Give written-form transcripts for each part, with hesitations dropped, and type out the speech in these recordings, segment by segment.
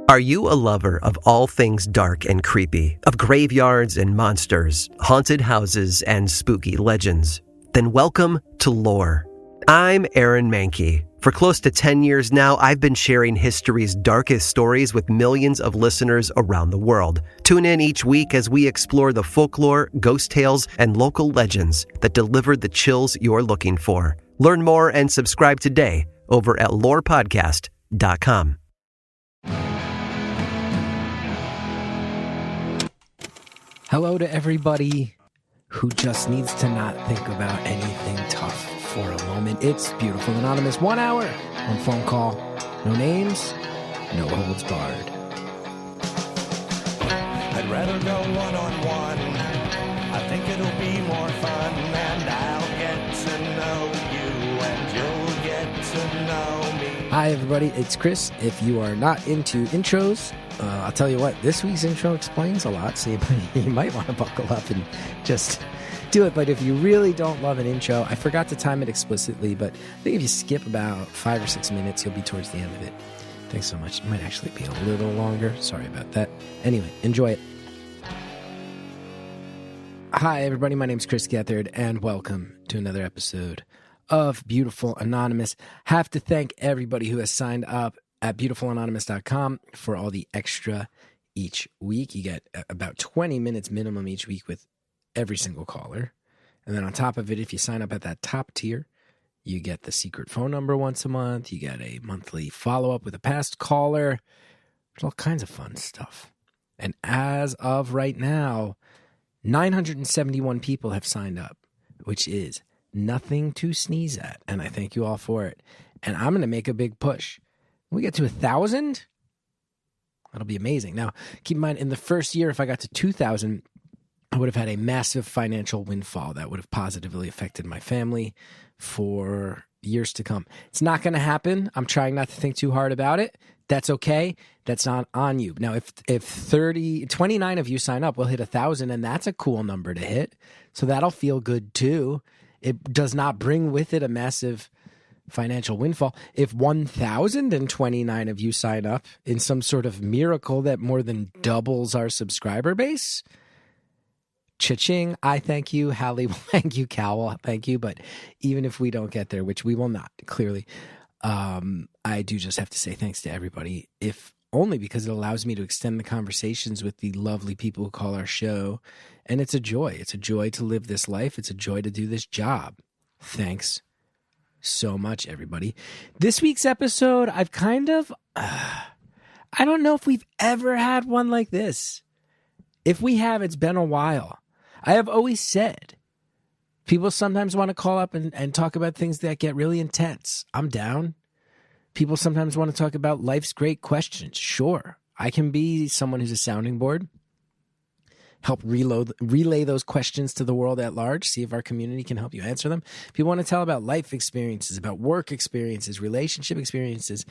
Are you a lover of all things dark and creepy, of graveyards and monsters, haunted houses and spooky legends? Then welcome to Lore. I'm Aaron Mankey. For close to 10 years now, I've been sharing history's darkest stories with millions of listeners around the world. Tune in each week as we explore the folklore, ghost tales, and local legends that deliver the chills you're looking for. Learn more and subscribe today over at lorepodcast.com. Hello to everybody who just needs to not think about anything tough for a moment. It's Beautiful Anonymous. 1 hour, one phone call, no names, no holds barred. I'd rather go one-on-one. I think it'll be more fun, and I'll get to know you, and you'll get to know me. Hi, everybody. It's Chris. If you are not into intros, I'll tell you what, this week's intro explains a lot, so you might want to buckle up and just do it. But if you really don't love an intro, I forgot to time it explicitly, but I think if you skip about 5 or 6 minutes, you'll be towards the end of it. Thanks so much. It might actually be a little longer. Sorry about that. Anyway, enjoy it. Hi, everybody. My name's Chris Gethard, and welcome to another episode of Beautiful Anonymous. Have to thank everybody who has signed up at beautifulanonymous.com for all the extra each week. You get about 20 minutes minimum each week with every single caller. And then on top of it, if you sign up at that top tier, you get the secret phone number once a month. You get a monthly follow-up with a past caller. There's all kinds of fun stuff. And as of right now, 971 people have signed up, which is nothing to sneeze at. And I thank you all for it. And I'm going to make a big push. When we get to 1,000, that'll be amazing. Now, keep in mind, in the first year, if I got to 2,000, I would have had a massive financial windfall that would have positively affected my family for years to come. It's not going to happen. I'm trying not to think too hard about it. That's okay. That's not on you. Now, if 29 of you sign up, we'll hit 1,000, and that's a cool number to hit. So that'll feel good too. It does not bring with it a massive financial windfall. If 1,029 of you sign up in some sort of miracle that more than doubles our subscriber base, cha-ching, I thank you. Hallie will thank you. Cal will thank you. But even if we don't get there, which we will not, clearly, I do just have to say thanks to everybody, if only because it allows me to extend the conversations with the lovely people who call our show. And it's a joy. It's a joy to live this life. It's a joy to do this job. Thanks so much, everybody. This week's episode, I've kind of, I don't know if we've ever had one like this. If we have, it's been a while. I have always said, people sometimes want to call up and talk about things that get really intense. I'm down. People sometimes want to talk about life's great questions. Sure, I can be someone who's a sounding board. Help relay those questions to the world at large, see if our community can help you answer them. People want to tell about life experiences, about work experiences, relationship experiences.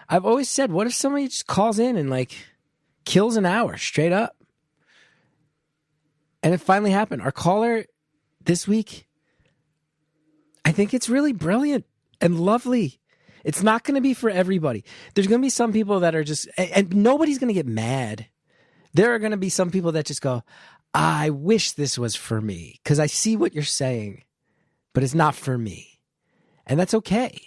I've always said, what if somebody just calls in and kills an hour straight up? And it finally happened. Our caller this week, I think it's really brilliant and lovely. It's not going to be for everybody. There's going to be some people that are just, and nobody's going to get mad. There are going to be some people that just go, I wish this was for me because I see what you're saying, but it's not for me. And that's okay.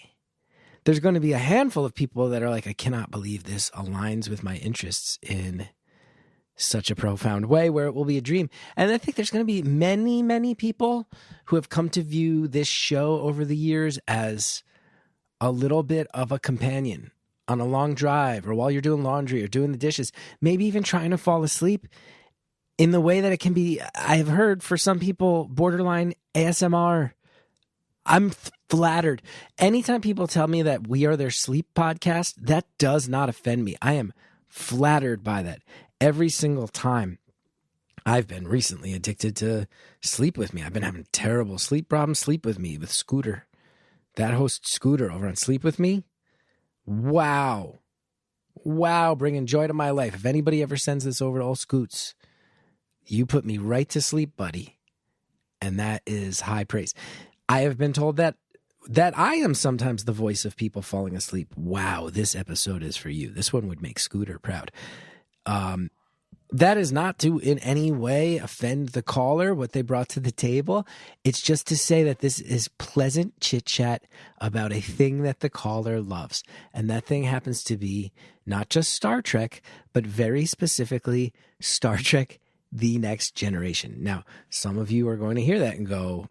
There's going to be a handful of people that are like, I cannot believe this aligns with my interests in such a profound way where it will be a dream. And I think there's going to be many, many people who have come to view this show over the years as a little bit of a companion on a long drive or while you're doing laundry or doing the dishes, maybe even trying to fall asleep in the way that it can be, I have heard for some people, borderline ASMR. I'm flattered. Anytime people tell me that we are their sleep podcast, that does not offend me. I am flattered by that. Every single time. I've been recently addicted to Sleep With Me. I've been having terrible sleep problems. Sleep With Me with Scooter. That host Scooter over on Sleep With Me. Wow, bringing joy to my life. If anybody ever sends this over to old Scoots, you put me right to sleep, buddy. And that is high praise. I have been told that that I am sometimes the voice of people falling asleep. Wow, this episode is for you. This one would make Scooter proud. That is not to in any way offend the caller, what they brought to the table. It's just to say that this is pleasant chit-chat about a thing that the caller loves. And that thing happens to be not just Star Trek, but very specifically Star Trek The Next Generation. Now, some of you are going to hear that and go,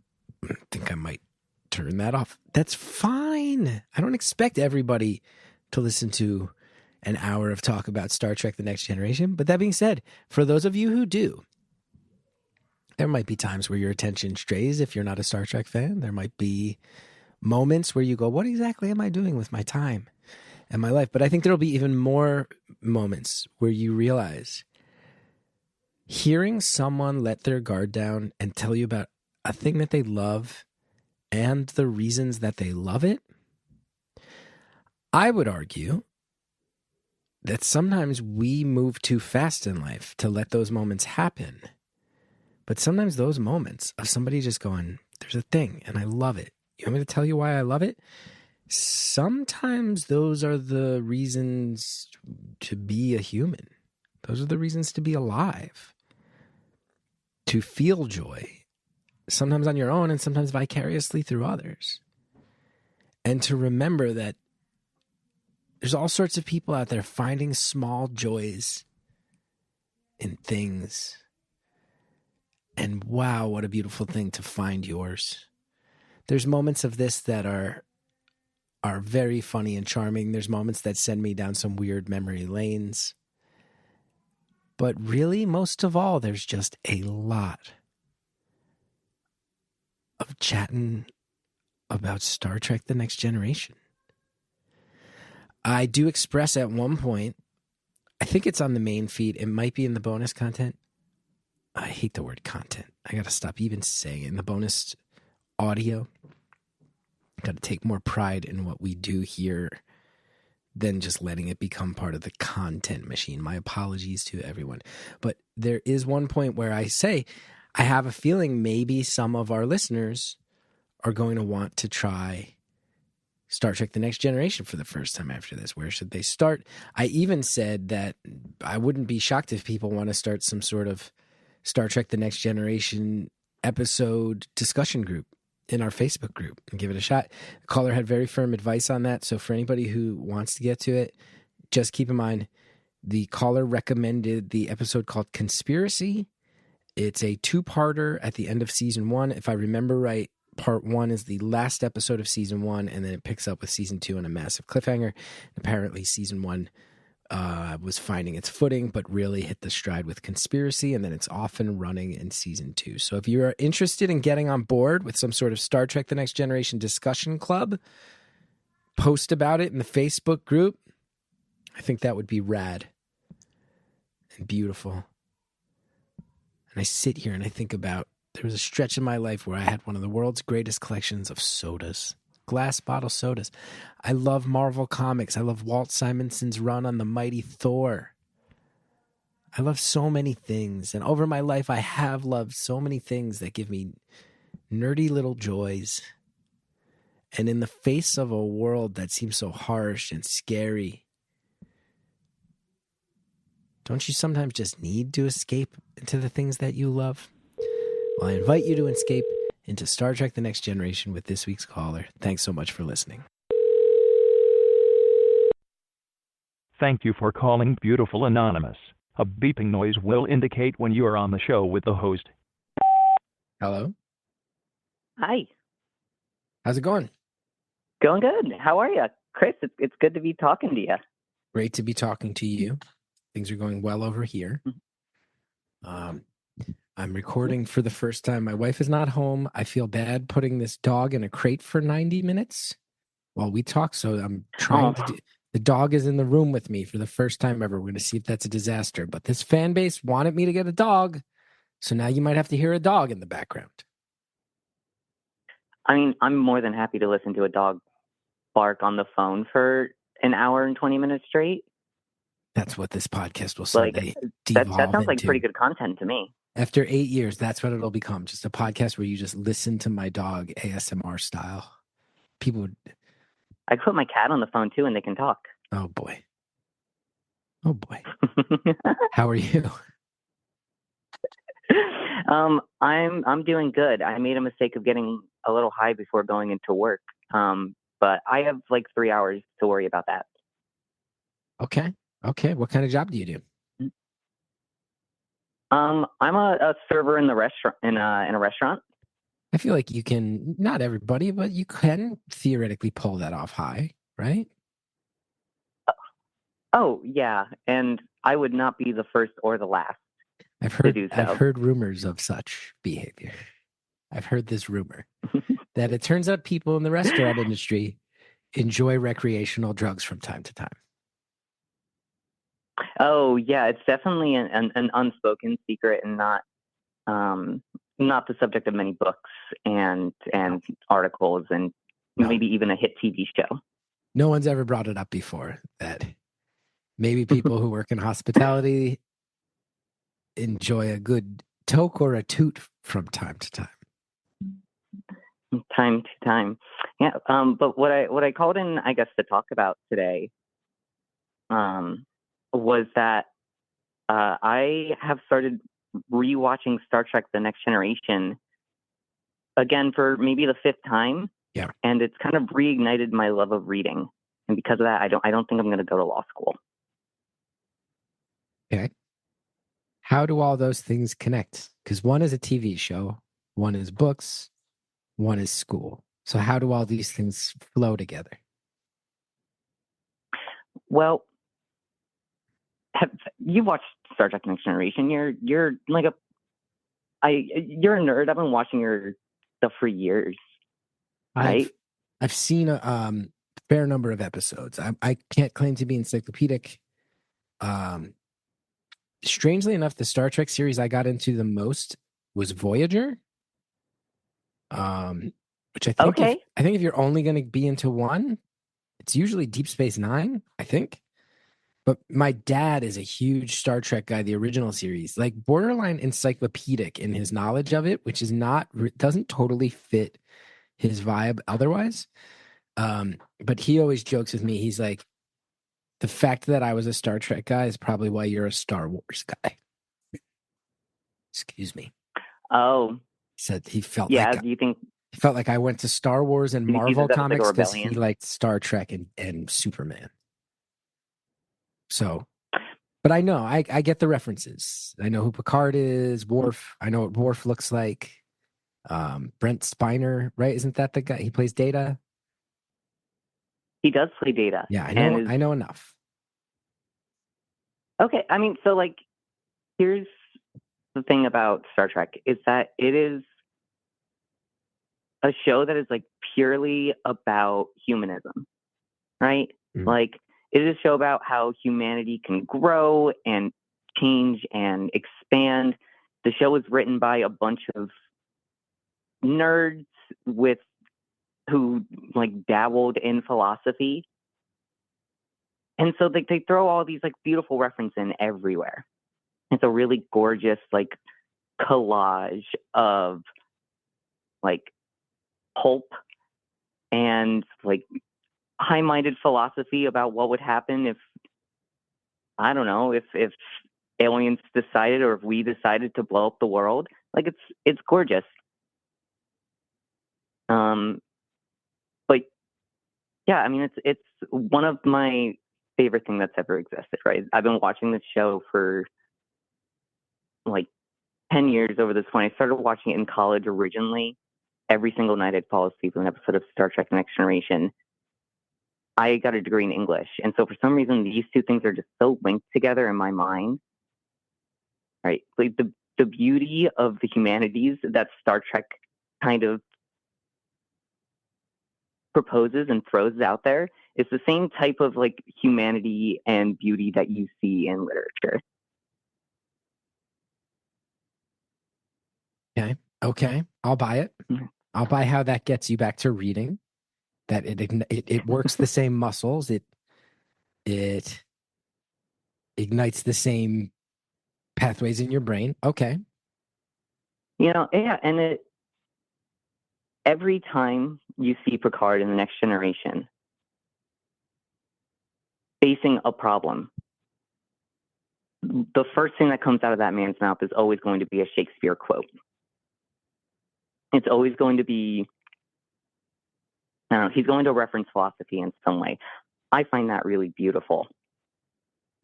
I think I might turn that off. That's fine. I don't expect everybody to listen to an hour of talk about Star Trek The Next Generation. But that being said, for those of you who do, there might be times where your attention strays if you're not a Star Trek fan. There might be moments where you go, what exactly am I doing with my time and my life? But I think there'll be even more moments where you realize hearing someone let their guard down and tell you about a thing that they love and the reasons that they love it, I would argue that sometimes we move too fast in life to let those moments happen. But sometimes those moments of somebody just going, there's a thing and I love it. You want me to tell you why I love it? Sometimes those are the reasons to be a human. Those are the reasons to be alive. To feel joy. Sometimes on your own and sometimes vicariously through others. And to remember that there's all sorts of people out there finding small joys in things. And wow, what a beautiful thing to find yours. There's moments of this that are very funny and charming. There's moments that send me down some weird memory lanes. But really, most of all, there's just a lot of chatting about Star Trek The Next Generation. I do express at one point, I think it's on the main feed. It might be in the bonus content. I hate the word content. I got to stop even saying it. In the bonus audio, got to take more pride in what we do here than just letting it become part of the content machine. My apologies to everyone. But there is one point where I say, I have a feeling maybe some of our listeners are going to want to try Star Trek The Next Generation for the first time after this. Where should they start? I even said that I wouldn't be shocked if people want to start some sort of Star Trek The Next Generation episode discussion group in our Facebook group and give it a shot. The caller had very firm advice on that. So for anybody who wants to get to it, just keep in mind the caller recommended the episode called Conspiracy. It's a two-parter at the end of season 1. If I remember right, part 1 is the last episode of season 1, and then it picks up with season 2 on a massive cliffhanger. Apparently, season 1 was finding its footing, but really hit the stride with Conspiracy, and then it's off and running in season 2. So if you're interested in getting on board with some sort of Star Trek The Next Generation discussion club, post about it in the Facebook group. I think that would be rad and beautiful. And I sit here and I think about, there was a stretch in my life where I had one of the world's greatest collections of sodas, glass bottle sodas. I love Marvel Comics. I love Walt Simonson's run on the Mighty Thor. I love so many things. And over my life, I have loved so many things that give me nerdy little joys. And in the face of a world that seems so harsh and scary, don't you sometimes just need to escape into the things that you love? Well, I invite you to escape into Star Trek The Next Generation with this week's caller. Thanks so much for listening. Thank you for calling Beautiful Anonymous. A beeping noise will indicate when you are on the show with the host. Hello? Hi. How's it going? Going good. How are you? Chris, it's good to be talking to you. Great to be talking to you. Things are going well over here. I'm recording for the first time. My wife is not home. I feel bad putting this dog in a crate for 90 minutes while we talk. So I'm trying to do, the dog is in the room with me for the first time ever. We're going to see if that's a disaster. But this fan base wanted me to get a dog. So now you might have to hear a dog in the background. I mean, I'm more than happy to listen to a dog bark on the phone for an hour and 20 minutes straight. That's what this podcast will someday that devolve sounds like into. pretty good content to me. After 8 years, that's what it'll become. Just a podcast where you just listen to my dog ASMR style. People would. I put my cat on the phone too, and they can talk. Oh boy. Oh boy. How are you? I'm doing good. I made a mistake of getting a little high before going into work. But I have like 3 hours to worry about that. Okay. What kind of job do you do? I'm a server in the restaurant in a restaurant. I feel like you can, not everybody, but you can theoretically pull that off high, right? Oh yeah, and I would not be the first or the last to do so. I've heard rumors of such behavior. I've heard this rumor that it turns out people in the restaurant industry enjoy recreational drugs from time to time. Oh yeah, it's definitely an unspoken secret and not the subject of many books and articles and maybe even a hit TV show. No one's ever brought it up before that maybe people who work in hospitality enjoy a good toke or a toot from time to time. Time to time. Yeah. But what I called in, I guess, to talk about today was that I have started rewatching Star Trek: The Next Generation again for maybe the 5th time. Yeah. And it's kind of reignited my love of reading. And because of that, I don't think I'm going to go to law school. Okay. How do all those things connect? Because one is a TV show, one is books, one is school. So how do all these things flow together? Well, you've watched Star Trek: Next Generation. You're like you're a nerd. I've been watching your stuff for years. Right? I've seen a fair number of episodes. I can't claim to be encyclopedic. Strangely enough, the Star Trek series I got into the most was Voyager. Which I think if you're only going to be into one, it's usually Deep Space Nine, I think. But my dad is a huge Star Trek guy, the original series, like borderline encyclopedic in his knowledge of it, which is doesn't totally fit his vibe otherwise. But he always jokes with me. He's like, the fact that I was a Star Trek guy is probably why you're a Star Wars guy. Excuse me. Oh. He said he felt do you think he felt like I went to Star Wars and Marvel comics because he rebellion? liked Star Trek and Superman. So, but I know, I get the references. I know who Picard is, Worf. I know what Worf looks like. Brent Spiner, right? Isn't that the guy? He plays Data. He does play Data. Yeah, I know enough. Okay, I mean, so like, here's the thing about Star Trek is that it is a show that is like purely about humanism, right? Mm. Like, it is a show about how humanity can grow and change and expand. The show was written by a bunch of nerds who like dabbled in philosophy. And so they throw all these like beautiful references in everywhere. It's a really gorgeous like collage of like pulp and like high-minded philosophy about what would happen if, I don't know, if aliens decided or if we decided to blow up the world. Like it's gorgeous. But yeah, I mean it's one of my favorite things that's ever existed, right? I've been watching this show for like 10 years over this point. I started watching it in college originally. Every single night I'd fall asleep with an episode of Star Trek: The Next Generation. I got a degree in English. And so for some reason, these two things are just so linked together in my mind, right? Like the beauty of the humanities that Star Trek kind of proposes and throws out there is the same type of like humanity and beauty that you see in literature. Okay. I'll buy it. Mm-hmm. I'll buy how that gets you back to reading. That it works the same muscles. It ignites the same pathways in your brain. Okay. You know, yeah, and every time you see Picard in The Next Generation facing a problem, the first thing that comes out of that man's mouth is always going to be a Shakespeare quote. It's always going to be, I don't know, he's going to reference philosophy in some way. I find that really beautiful.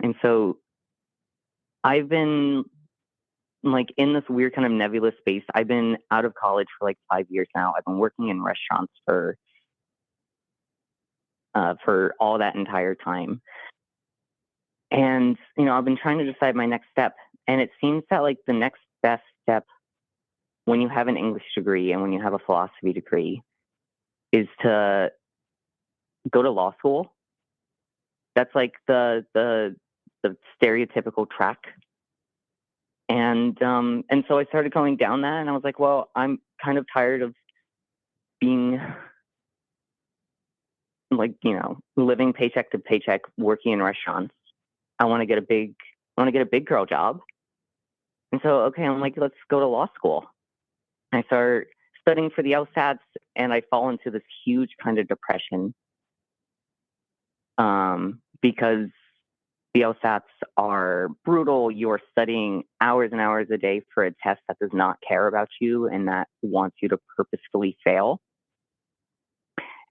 And so I've been like in this weird kind of nebulous space. I've been out of college for like 5 years now. I've been working in restaurants for all that entire time. And, you know, I've been trying to decide my next step. And it seems that like the next best step when you have an English degree and when you have a philosophy degree is to go to law school. That's like the stereotypical track. And so I started going down that, and I was like, well, I'm kind of tired of being like, you know, living paycheck to paycheck, working in restaurants. I want to get a big girl job. And so, okay, I'm like, let's go to law school. I start studying for the LSATs, and I fall into this huge kind of depression because the LSATs are brutal. You're studying hours and hours a day for a test that does not care about you and that wants you to purposefully fail.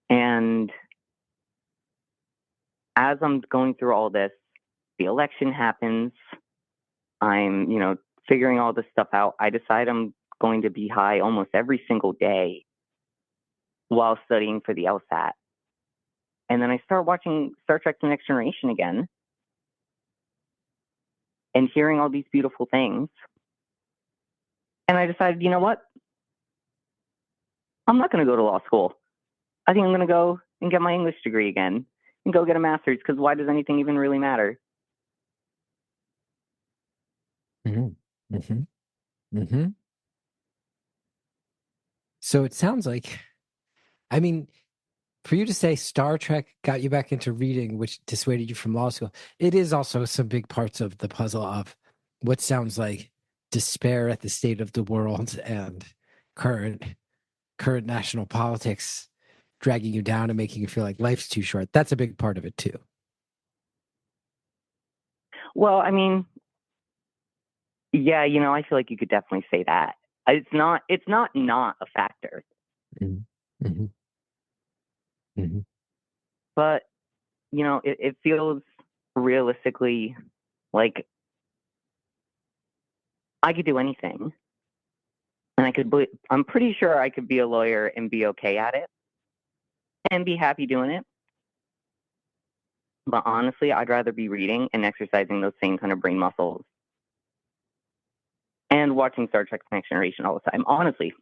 And as I'm going through all this, the election happens. I'm, you know, figuring all this stuff out. I decide I'm going to be high almost every single day while studying for the LSAT. And then I start watching Star Trek: The Next Generation again and hearing all these beautiful things. And I decided, you know what? I'm not going to go to law school. I think I'm going to go and get my English degree again and go get a master's, because why does anything even really matter? Mm-hmm. Mm-hmm. Mm-hmm. So it sounds like, I mean, for you to say Star Trek got you back into reading, which dissuaded you from law school, it is also some big parts of the puzzle of what sounds like despair at the state of the world and current national politics dragging you down and making you feel like life's too short. That's a big part of it too. Well, I mean, yeah, you know, I feel like you could definitely say that. It's not a factor. Mm-hmm. Mm-hmm. Mm-hmm. But, you know, it feels realistically like I could do anything. And I'm pretty sure I could be a lawyer and be okay at it and be happy doing it. But honestly, I'd rather be reading and exercising those same kind of brain muscles and watching Star Trek: The Next Generation all the time. Honestly,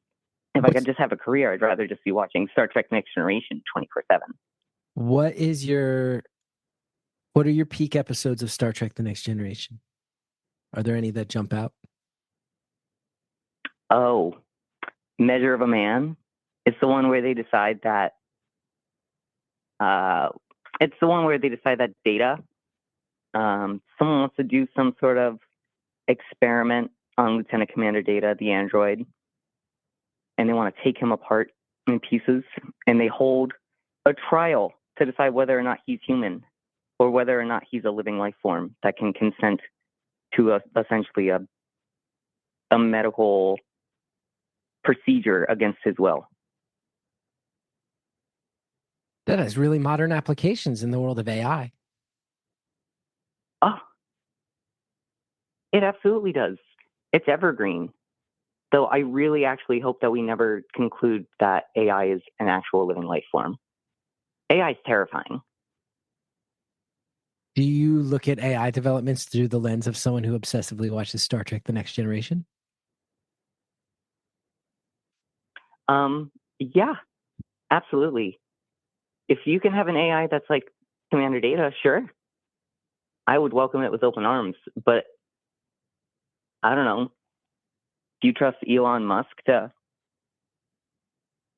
if I could just have a career, I'd rather just be watching Star Trek: Next Generation 24/7. What are your peak episodes of Star Trek: The Next Generation? Are there any that jump out? Oh, Measure of a Man. It's the one where they decide that Data, someone wants to do some sort of experiment on Lieutenant Commander Data, the android, and they want to take him apart in pieces, and they hold a trial to decide whether or not he's human or whether or not he's a living life form that can consent to essentially a medical procedure against his will. That has really modern applications in the world of AI. Oh, it absolutely does. It's evergreen. Though I really actually hope that we never conclude that AI is an actual living life form. AI is terrifying. Do you look at AI developments through the lens of someone who obsessively watches Star Trek: The Next Generation? Yeah, absolutely. If you can have an AI that's like Commander Data, sure. I would welcome it with open arms. But I don't know. Do you trust Elon Musk to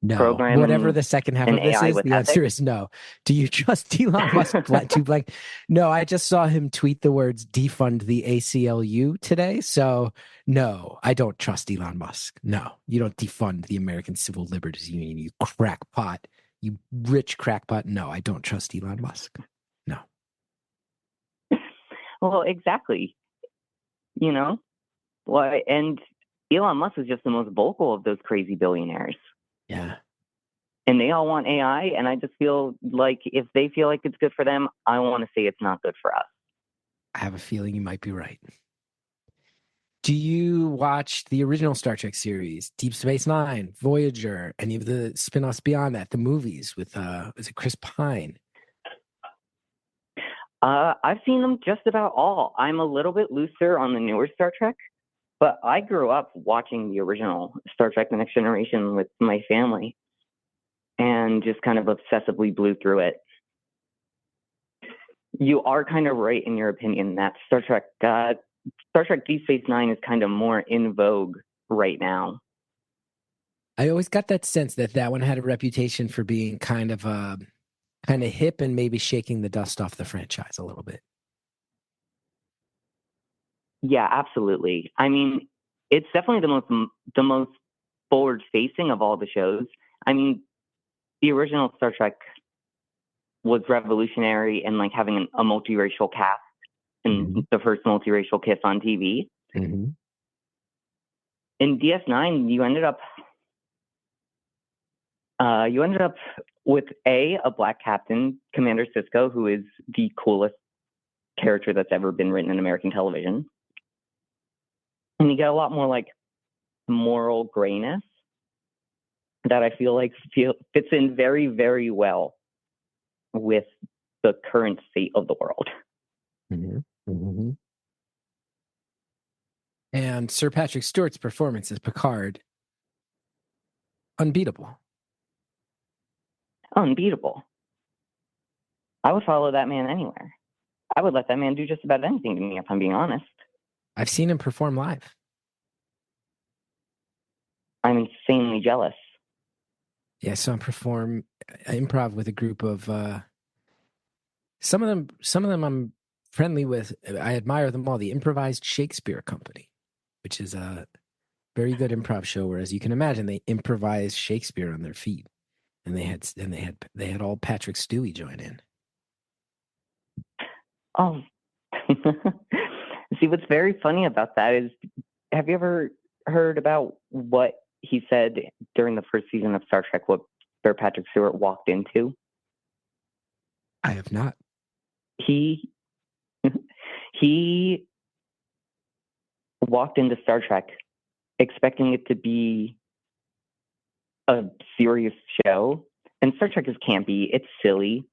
No. program Whatever the second half an of this AI is, with the answer ethics? is no. Do you trust Elon Musk to blank? No, I just saw him tweet the words defund the ACLU today. So no, I don't trust Elon Musk. No, you don't defund the American Civil Liberties Union, you crackpot, you rich crackpot. No, I don't trust Elon Musk. No. Well, exactly. You know, well, and Elon Musk is just the most vocal of those crazy billionaires. Yeah. And they all want AI, and I just feel like if they feel like it's good for them, I want to say it's not good for us. I have a feeling you might be right. Do you watch the original Star Trek series, Deep Space Nine, Voyager, any of the spin-offs beyond that, the movies with is it Chris Pine? I've seen them just about all. I'm a little bit looser on the newer Star Trek, but I grew up watching the original Star Trek The Next Generation with my family and just kind of obsessively blew through it. You are kind of right in your opinion that Star Trek Deep Space Nine is kind of more in vogue right now. I always got that sense that one had a reputation for being kind of hip and maybe shaking the dust off the franchise a little bit. Yeah, absolutely. I mean, it's definitely the most forward facing of all the shows. I mean, the original Star Trek was revolutionary in like having a multiracial cast and the first multiracial kiss on TV. Mm-hmm. In DS9, you ended up with a black captain, Commander Sisko, who is the coolest character that's ever been written in American television. And you get a lot more like moral grayness that I feel like fits in very, very well with the current state of the world. Mm-hmm. Mm-hmm. And Sir Patrick Stewart's performance as Picard, unbeatable. Unbeatable. I would follow that man anywhere. I would let that man do just about anything to me, if I'm being honest. I've seen him perform live. I'm insanely jealous. Yeah, I saw him perform improv with a group of some of them I'm friendly with. I admire them all. The Improvised Shakespeare Company, which is a very good improv show where, as you can imagine, they improvise Shakespeare on their feet. And they had all Patrick Stewie join in. Oh. See, what's very funny about that is, have you ever heard about what he said during the first season of Star Trek, what Sir Patrick Stewart walked into? I have not. He walked into Star Trek expecting it to be a serious show, and Star Trek is campy, it's silly,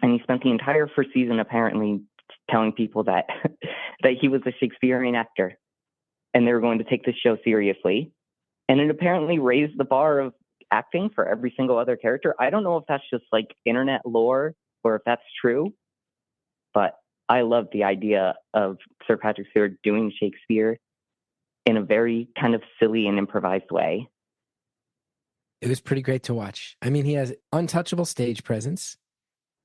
and he spent the entire first season apparently telling people that that he was a Shakespearean actor and they were going to take this show seriously, and it apparently raised the bar of acting for every single other character. I don't know if that's just like internet lore or if that's true, but I love the idea of Sir Patrick Stewart doing Shakespeare in a very kind of silly and improvised way. It was pretty great to watch. I mean, he has untouchable stage presence.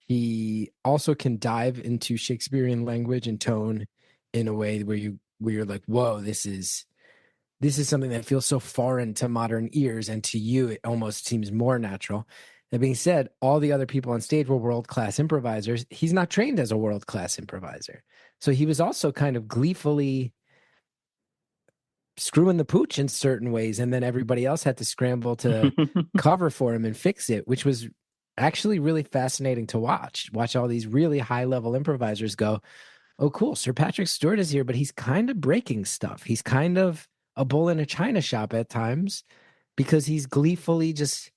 He also can dive into Shakespearean language and tone in a way where you're like, whoa, this is something that feels so foreign to modern ears, and to you it almost seems more natural. That being said, all the other people on stage were world-class improvisers. He's not trained as a world-class improviser. So he was also kind of gleefully screwing the pooch in certain ways, and then everybody else had to scramble to cover for him and fix it, which was actually really fascinating to watch all these really high-level improvisers go, oh cool, Sir Patrick Stewart is here, but he's kind of breaking stuff. He's kind of a bull in a china shop at times, because he's gleefully just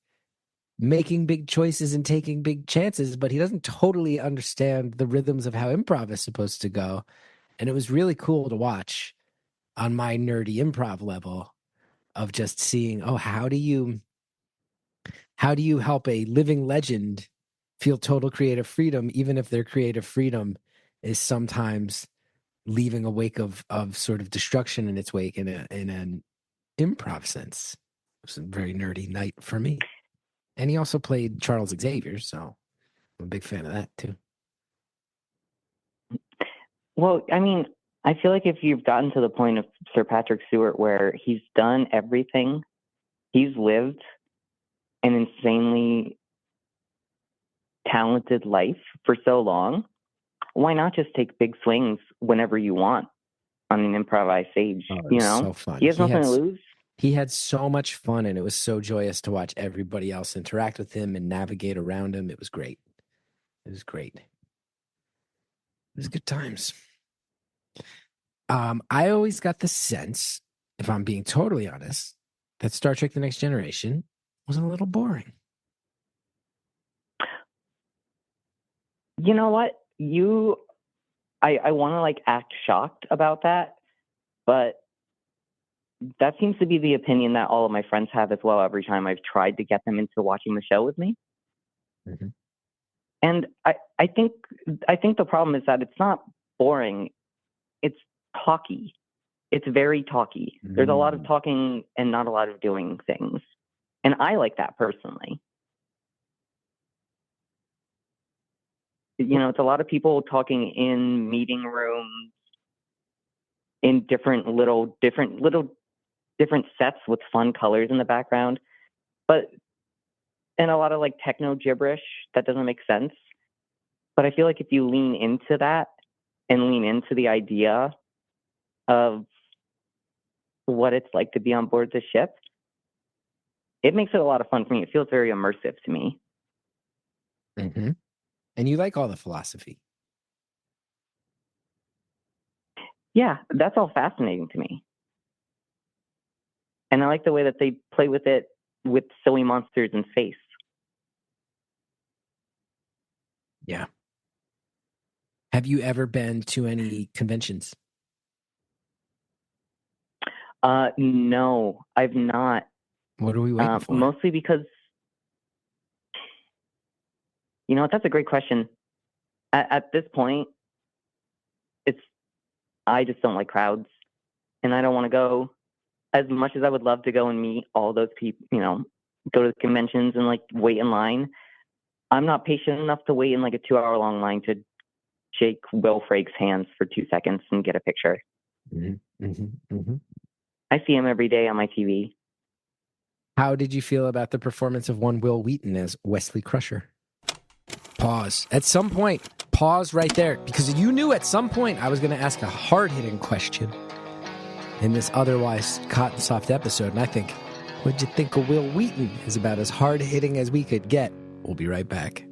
making big choices and taking big chances, but he doesn't totally understand the rhythms of how improv is supposed to go. And it was really cool to watch on my nerdy improv level of just seeing, oh, how do you help a living legend feel total creative freedom, even if their creative freedom is sometimes leaving a wake of sort of destruction in its wake in an improv sense. was a very nerdy night for me. And he also played Charles Xavier, so I'm a big fan of that too. Well, I mean, I feel like if you've gotten to the point of Sir Patrick Stewart where he's done everything, he's lived an insanely talented life for so long, why not just take big swings whenever you want on an improvised stage? So fun. He has nothing to lose. He had so much fun, and it was so joyous to watch everybody else interact with him and navigate around him. It was great. It was great. It was good times. I always got the sense, if I'm being totally honest, that Star Trek The Next Generation was a little boring. You know what? I want to like act shocked about that, but that seems to be the opinion that all of my friends have as well every time I've tried to get them into watching the show with me. Mm-hmm. And I think the problem is that it's not boring. It's talky. It's very talky. There's a lot of talking and not a lot of doing things. And I like that personally. It's a lot of people talking in meeting rooms in different sets with fun colors in the background, and a lot of like techno gibberish that doesn't make sense. But I feel like if you lean into that and lean into the idea of what it's like to be on board the ship, it makes it a lot of fun for me. It feels very immersive to me. Mm-hmm. And you like all the philosophy. Yeah, that's all fascinating to me. And I like the way that they play with it with silly monsters in space. Yeah. Have you ever been to any conventions? No, I've not. What are we waiting for? Mostly because, that's a great question. At this point, I just don't like crowds, and I don't want to go. As much as I would love to go and meet all those people, go to the conventions and like wait in line, I'm not patient enough to wait in like a 2-hour-long line to shake Will Frake's hands for 2 seconds and get a picture. Mm-hmm. Mm-hmm. Mm-hmm. I see him every day on my TV. How did you feel about the performance of one Will Wheaton as Wesley Crusher? Pause. At some point, pause right there, because you knew at some point I was going to ask a hard-hitting question in this otherwise cotton soft episode, and I think, what'd you think of Will Wheaton is about as hard-hitting as we could get. We'll be right back.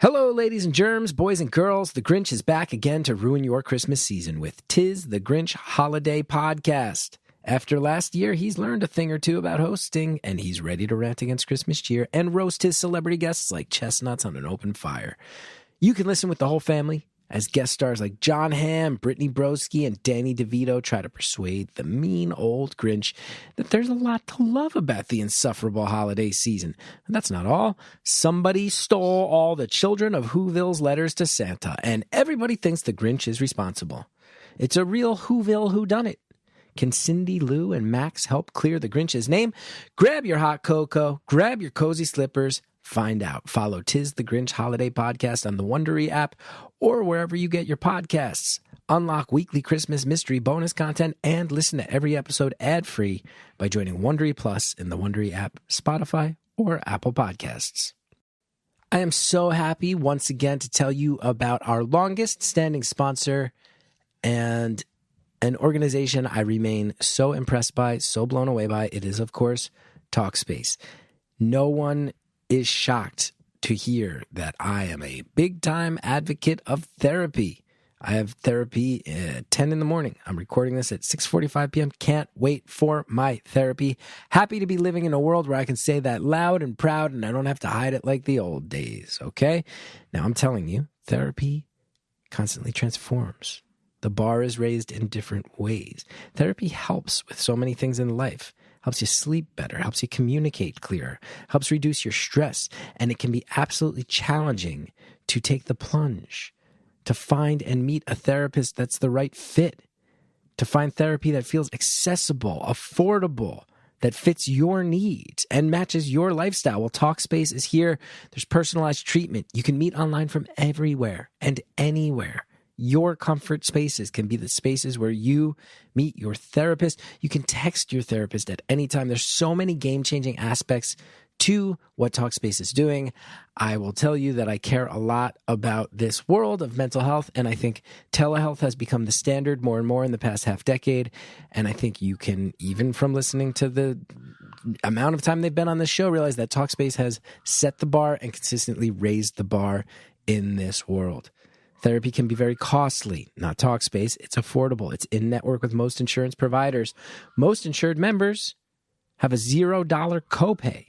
Hello, ladies and germs, boys and girls. The Grinch is back again to ruin your Christmas season with Tis the Grinch Holiday Podcast. After last year, he's learned a thing or two about hosting, and he's ready to rant against Christmas cheer and roast his celebrity guests like chestnuts on an open fire. You can listen with the whole family as guest stars like John Hamm, Brittany Broski, and Danny DeVito try to persuade the mean old Grinch that there's a lot to love about the insufferable holiday season. And that's not all. Somebody stole all the children of Whoville's letters to Santa, and everybody thinks the Grinch is responsible. It's a real Whoville whodunit. Can Cindy, Lou, and Max help clear the Grinch's name? Grab your hot cocoa, grab your cozy slippers, find out. Follow Tis the Grinch Holiday Podcast on the Wondery app or wherever you get your podcasts. Unlock weekly Christmas mystery bonus content and listen to every episode ad-free by joining Wondery Plus in the Wondery app, Spotify, or Apple Podcasts. I am so happy once again to tell you about our longest standing sponsor and an organization I remain so impressed by, so blown away by. It is, of course, Talkspace. No one is shocked to hear that I am a big-time advocate of therapy. I have therapy at 10 in the morning. I'm recording this at 6:45 p.m. Can't wait for my therapy. Happy to be living in a world where I can say that loud and proud and I don't have to hide it like the old days, okay? Now, I'm telling you, therapy constantly transforms. The bar is raised in different ways. Therapy helps with so many things in life. Helps you sleep better, helps you communicate clearer, helps reduce your stress, and it can be absolutely challenging to take the plunge, to find and meet a therapist that's the right fit, to find therapy that feels accessible, affordable, that fits your needs and matches your lifestyle. Well, Talkspace is here. There's personalized treatment. You can meet online from everywhere and anywhere. Your comfort spaces can be the spaces where you meet your therapist. You can text your therapist at any time. There's so many game-changing aspects to what Talkspace is doing. I will tell you that I care a lot about this world of mental health, and I think telehealth has become the standard more and more in the past half decade. And I think you can, even from listening to the amount of time they've been on this show, realize that Talkspace has set the bar and consistently raised the bar in this world. Therapy can be very costly. Not Talkspace. It's affordable. It's in network with most insurance providers. Most insured members have a $0 copay.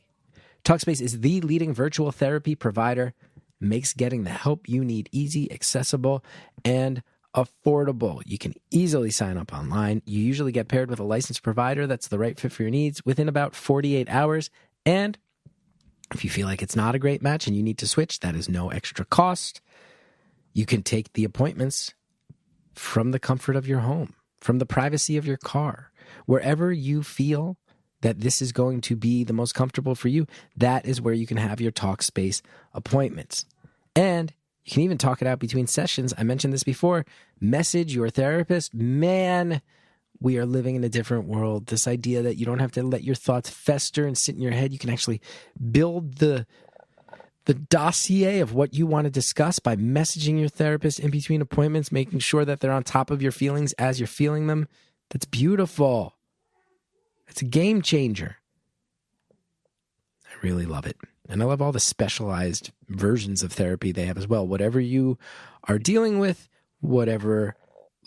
Talkspace is the leading virtual therapy provider, makes getting the help you need easy, accessible, and affordable. You can easily sign up online. You usually get paired with a licensed provider that's the right fit for your needs within about 48 hours. And if you feel like it's not a great match and you need to switch, that is no extra cost. You can take the appointments from the comfort of your home, from the privacy of your car, wherever you feel that this is going to be the most comfortable for you. That is where you can have your Talkspace appointments. And you can even talk it out between sessions. I mentioned this before. Message your therapist. Man, we are living in a different world. This idea that you don't have to let your thoughts fester and sit in your head. You can actually build the dossier of what you want to discuss by messaging your therapist in between appointments, making sure that they're on top of your feelings as you're feeling them. That's beautiful. It's a game changer. I really love it. And I love all the specialized versions of therapy they have as well. Whatever you are dealing with, whatever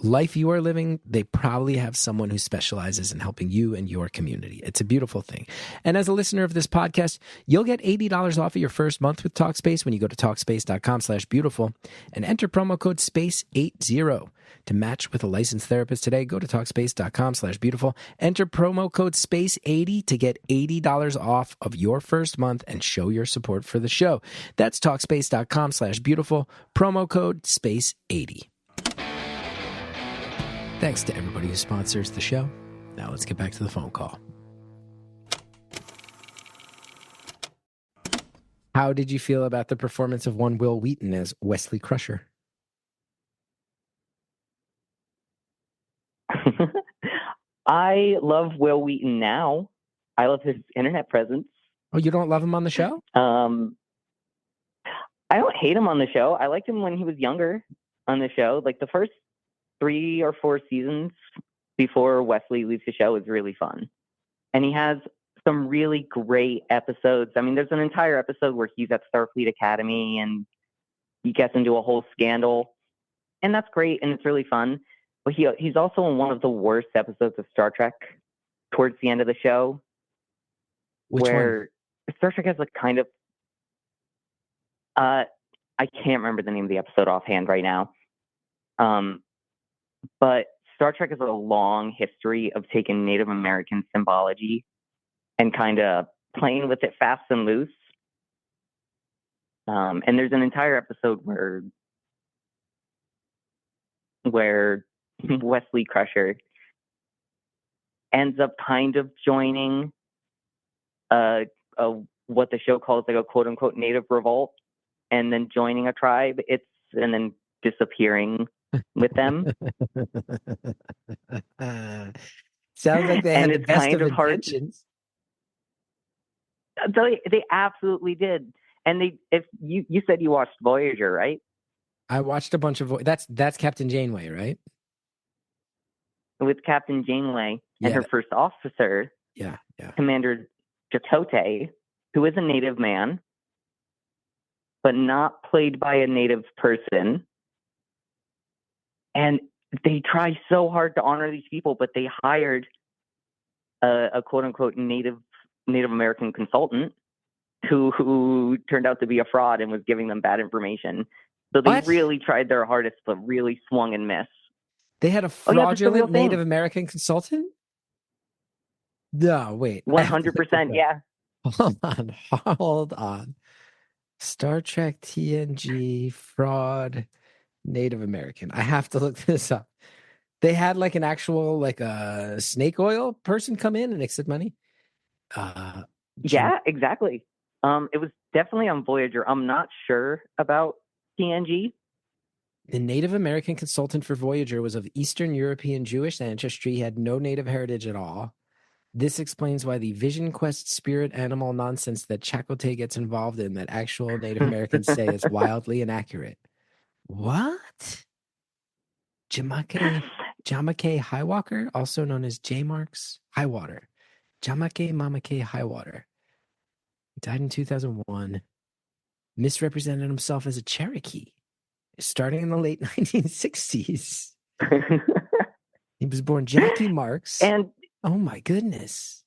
life you are living, they probably have someone who specializes in helping you and your community. It's a beautiful thing. And as a listener of this podcast, you'll get $80 off of your first month with Talkspace when you go to Talkspace.com/beautiful and enter promo code SPACE80 to match with a licensed therapist today. Go to Talkspace.com/beautiful, enter promo code SPACE80 to get $80 off of your first month and show your support for the show. That's Talkspace.com/beautiful, promo code SPACE80. Thanks to everybody who sponsors the show. Now let's get back to the phone call. How did you feel about the performance of one Will Wheaton as Wesley Crusher? I love Will Wheaton now. I love his internet presence. Oh, you don't love him on the show? I don't hate him on the show. I liked him when he was younger on the show. Like the first 3 or 4 seasons before Wesley leaves the show is really fun. And he has some really great episodes. I mean, there's an entire episode where he's at Starfleet Academy and he gets into a whole scandal. And that's great and it's really fun. But he's also in one of the worst episodes of Star Trek towards the end of the show. Which where one? Star Trek has a kind of I can't remember the name of the episode offhand right now. But Star Trek has a long history of taking Native American symbology and kind of playing with it fast and loose. And there's an entire episode where Wesley Crusher ends up kind of joining what the show calls like a quote unquote native revolt, and then joining a tribe. And then disappearing with them. Sounds like they had the best of intentions. They absolutely did. And if you said you watched Voyager, right? I watched a bunch of that's Captain Janeway, right? With Captain Janeway and her first officer, Commander Chakotay, who is a native man, but not played by a native person. And they try so hard to honor these people, but they hired a quote unquote Native American consultant who turned out to be a fraud and was giving them bad information. So they really tried their hardest, but really swung and missed. They had a fraudulent Native American consultant? No, wait. 100%, yeah. Hold on. Star Trek TNG fraud Native American. I have to look this up. They had like an actual like a snake oil person come in and accept money. Yeah, exactly. It was definitely on Voyager. I'm not sure about TNG. The Native American consultant for Voyager was of Eastern European Jewish ancestry, had no native heritage at all. This explains why the Vision Quest spirit animal nonsense that Chakotay gets involved in that actual Native Americans say is wildly inaccurate. What? Jamake Highwalker, also known as J. Marks Highwater. Jamake Mamake Highwater. He died in 2001. Misrepresented himself as a Cherokee, starting in the late 1960s. He was born Jackie Marks. And oh my goodness.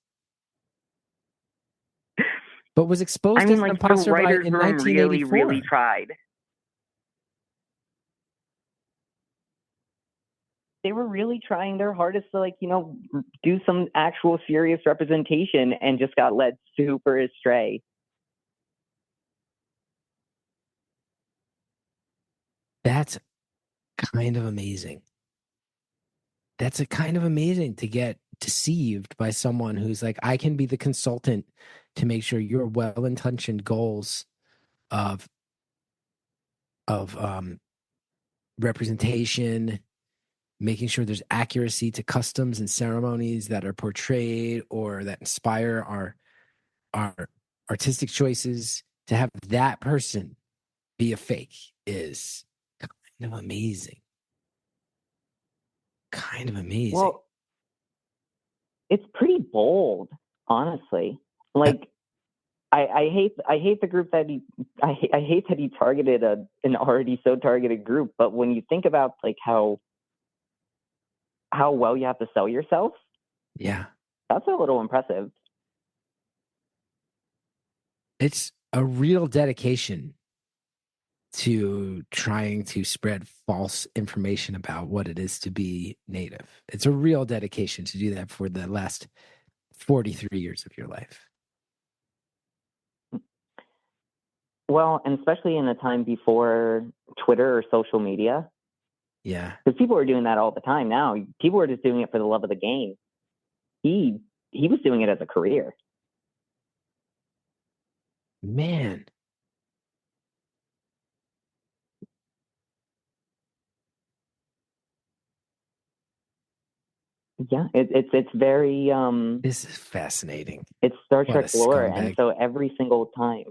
But was exposed I mean, as an like, the imposter writers in room 1984. really tried. They were really trying their hardest to, like, you know, do some actual serious representation and just got led super astray. That's kind of amazing. That's a kind of amazing to get deceived by someone who's like, I can be the consultant to make sure your well-intentioned goals of representation, making sure there's accuracy to customs and ceremonies that are portrayed or that inspire our artistic choices, to have that person be a fake is kind of amazing. Kind of amazing. Well, it's pretty bold, honestly. Like, I hate the group that I hate that he targeted an already so targeted group. But when you think about, like, how well you have to sell yourself, yeah, that's a little impressive. it's a real dedication to trying to spread false information about what it is to be Native. It's a real dedication to do that for the last 43 years of your life. Well, and especially in a time before Twitter or social media. Yeah. Because people are doing that all the time now. People are just doing it for the love of the game. He was doing it as a career. Man. Yeah, it's very this is fascinating. It's Star What Trek a lore, scumbag. and so every single time,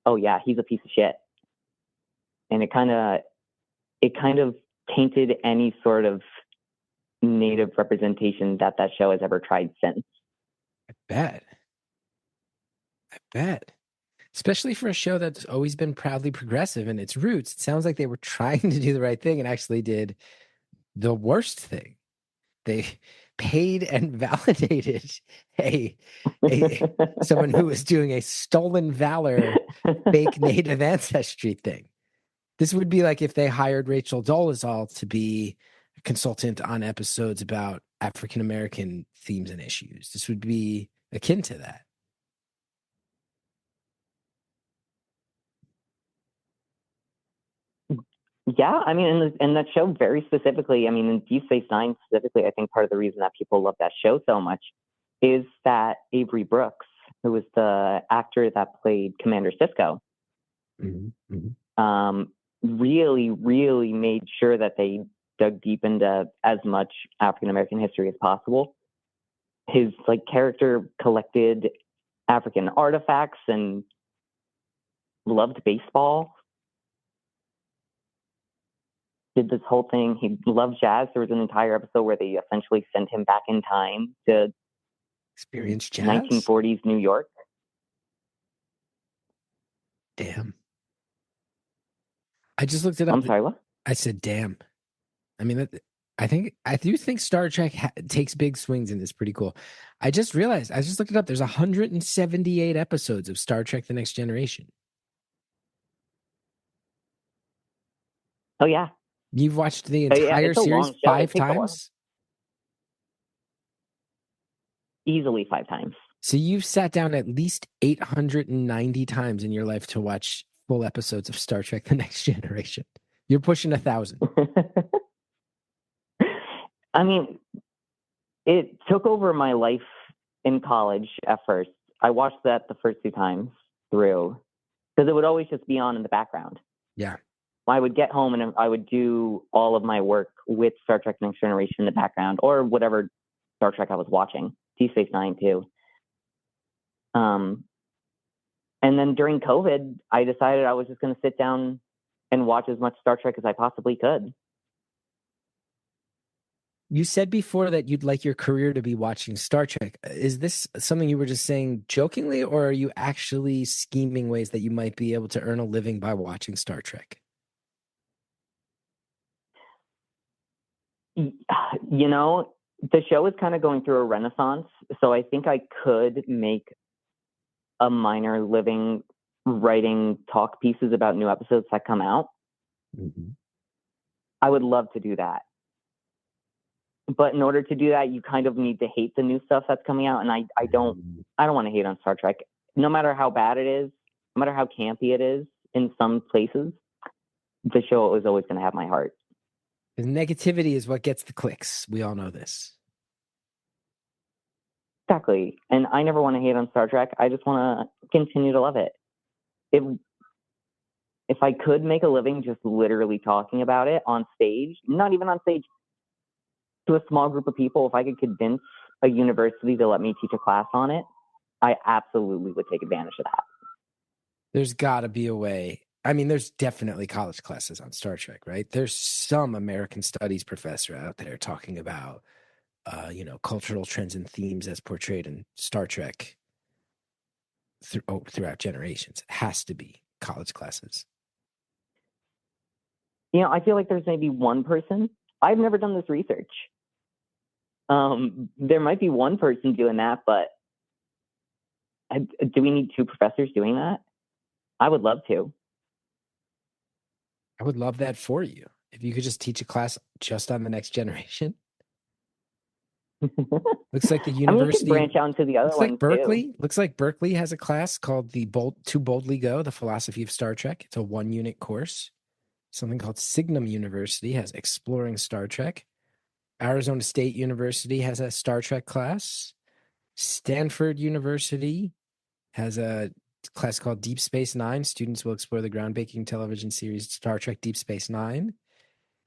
oh yeah, he's a piece of shit, and it kind of tainted any sort of Native representation that show has ever tried since. I bet. Especially for a show that's always been proudly progressive in its roots. It sounds like they were trying to do the right thing and actually did the worst thing. They paid and validated someone who was doing a stolen valor fake Native ancestry thing. This would be like if they hired Rachel Dolezal to be a consultant on episodes about African American themes and issues. This would be akin to that. Yeah, I mean, in that show very specifically, I mean, in Deep Space Nine specifically, I think part of the reason that people love that show so much is that Avery Brooks, who was the actor that played Commander Sisko, really, really made sure that they dug deep into as much African American history as possible. His character collected African artifacts and loved baseball. Did this whole thing. He loved jazz. There was an entire episode where they essentially sent him back in time to experience jazz, 1940s New York. Damn. I just looked it up. I'm sorry, what? I said, damn. I mean, I do think Star Trek takes big swings and is pretty cool. I just realized, I just looked it up. There's 178 episodes of Star Trek The Next Generation. Oh, yeah. You've watched the entire series 5 times? Easily 5 times. So you've sat down at least 890 times in your life to watch full episodes of Star Trek The Next Generation. You're pushing 1,000. I mean, it took over my life in college at first. I watched that the first 2 times through because it would always just be on in the background. Yeah. I would get home and I would do all of my work with Star Trek Next Generation in the background or whatever Star Trek I was watching. Deep Space Nine too. And then during COVID, I decided I was just going to sit down and watch as much Star Trek as I possibly could. You said before that you'd like your career to be watching Star Trek. Is this something you were just saying jokingly, or are you actually scheming ways that you might be able to earn a living by watching Star Trek? You know, the show is kind of going through a renaissance, so I think I could make a minor living writing talk pieces about new episodes that come out. Mm-hmm. I would love to do that. But in order to do that, you kind of need to hate the new stuff that's coming out. And I don't want to hate on Star Trek. No matter how bad it is, no matter how campy it is in some places, the show is always going to have my heart. Because negativity is what gets the clicks. We all know this. Exactly. And I never want to hate on Star Trek. I just want to continue to love it. If I could make a living just literally talking about it on stage, not even on stage, to a small group of people, if I could convince a university to let me teach a class on it, I absolutely would take advantage of that. There's got to be a way. I mean, there's definitely college classes on Star Trek, right? There's some American studies professor out there talking about, cultural trends and themes as portrayed in Star Trek throughout generations. It has to be college classes. You know, I feel like there's maybe one person. I've never done this research. There might be one person doing that, but do we need 2 professors doing that? I would love to. I would love that for you. If you could just teach a class just on the Next Generation. Looks like the university. I mean, you could branch out into the other ones Berkeley. too. Looks like Berkeley has a class called To Boldly Go, the Philosophy of Star Trek. It's a 1-unit course. Something called Signum University has Exploring Star Trek. Arizona State University has a Star Trek class. Stanford University has a class called Deep Space Nine. Students will explore the groundbreaking television series Star Trek Deep Space Nine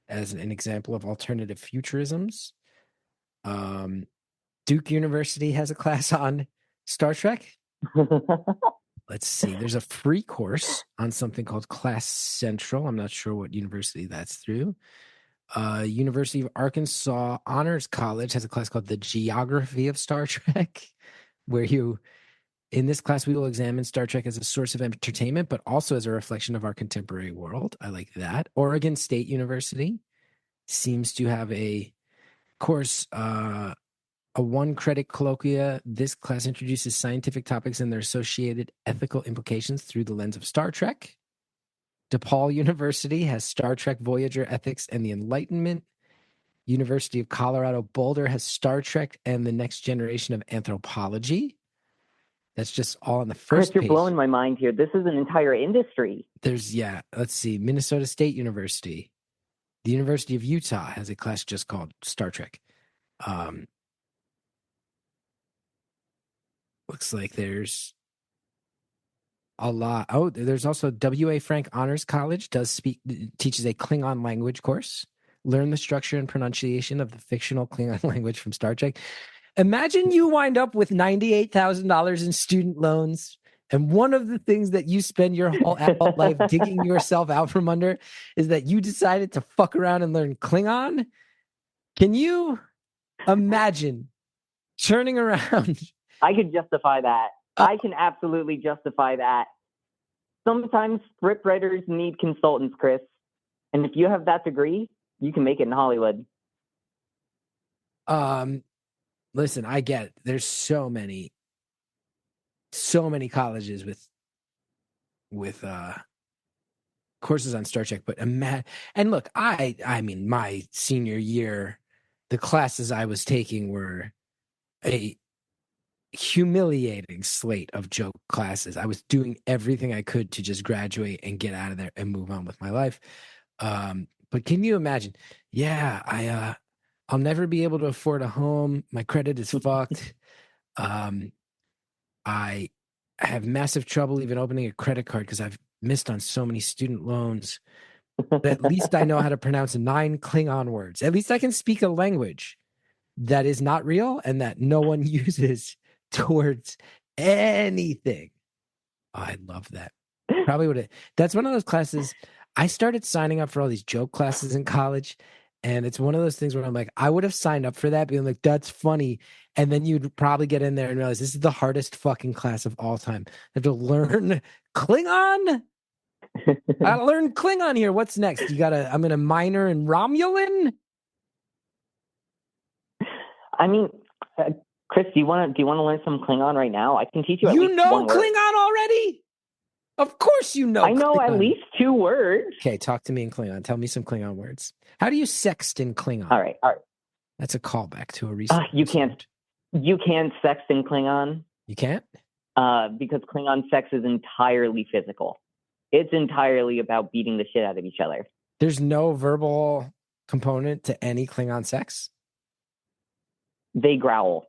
as an example of alternative futurisms. Duke University has a class on Star Trek. Let's see. There's a free course on something called Class Central. I'm not sure what university that's through. University of Arkansas Honors College has a class called The Geography of Star Trek, where in this class, we will examine Star Trek as a source of entertainment, but also as a reflection of our contemporary world. I like that. Oregon State University seems to have a course, a 1-credit colloquia. This class introduces scientific topics and their associated ethical implications through the lens of Star Trek. DePaul University has Star Trek Voyager Ethics and the Enlightenment. University of Colorado Boulder has Star Trek and the Next Generation of Anthropology. That's just all on the first Chris, you're page. blowing my mind here. This is an entire industry. Let's see. Minnesota State University. The University of Utah has a class just called Star Trek. Looks like there's a lot. Oh, there's also W.A. Frank Honors College teaches a Klingon language course. Learn the structure and pronunciation of the fictional Klingon language from Star Trek. Imagine you wind up with $98,000 in student loans, and one of the things that you spend your whole adult life digging yourself out from under is that you decided to fuck around and learn Klingon. Can you imagine turning around? I could justify that. I can absolutely justify that. Sometimes script writers need consultants, Chris. And if you have that degree, you can make it in Hollywood. Listen, I get it. There's so many colleges with courses on Star Trek, but and look, I mean, my senior year, the classes I was taking were a humiliating slate of joke classes. I was doing everything I could to just graduate and get out of there and move on with my life. But can you imagine? Yeah, I'll never be able to afford a home. My credit is fucked. I have massive trouble even opening a credit card because I've missed on so many student loans. But at least I know how to pronounce 9 Klingon words. At least I can speak a language that is not real and that no one uses towards anything. Oh, I love that. Probably would have. That's one of those classes. I started signing up for all these joke classes in college. And it's one of those things where I'm like, I would have signed up for that, being like, that's funny. And then you'd probably get in there and realize this is the hardest fucking class of all time. I have to learn Klingon. I gotta learn Klingon here. What's next? I'm gonna minor in Romulan. I mean, Chris, do you want to learn some Klingon right now? I can teach you. You know Klingon already? Of course you know. I know Klingon. at least 2 words. Okay, talk to me in Klingon. Tell me some Klingon words. How do you sext in Klingon? All right. That's a callback to a recent. You can't sex in Klingon. You can't? Because Klingon sex is entirely physical. It's entirely about beating the shit out of each other. There's no verbal component to any Klingon sex? They growl.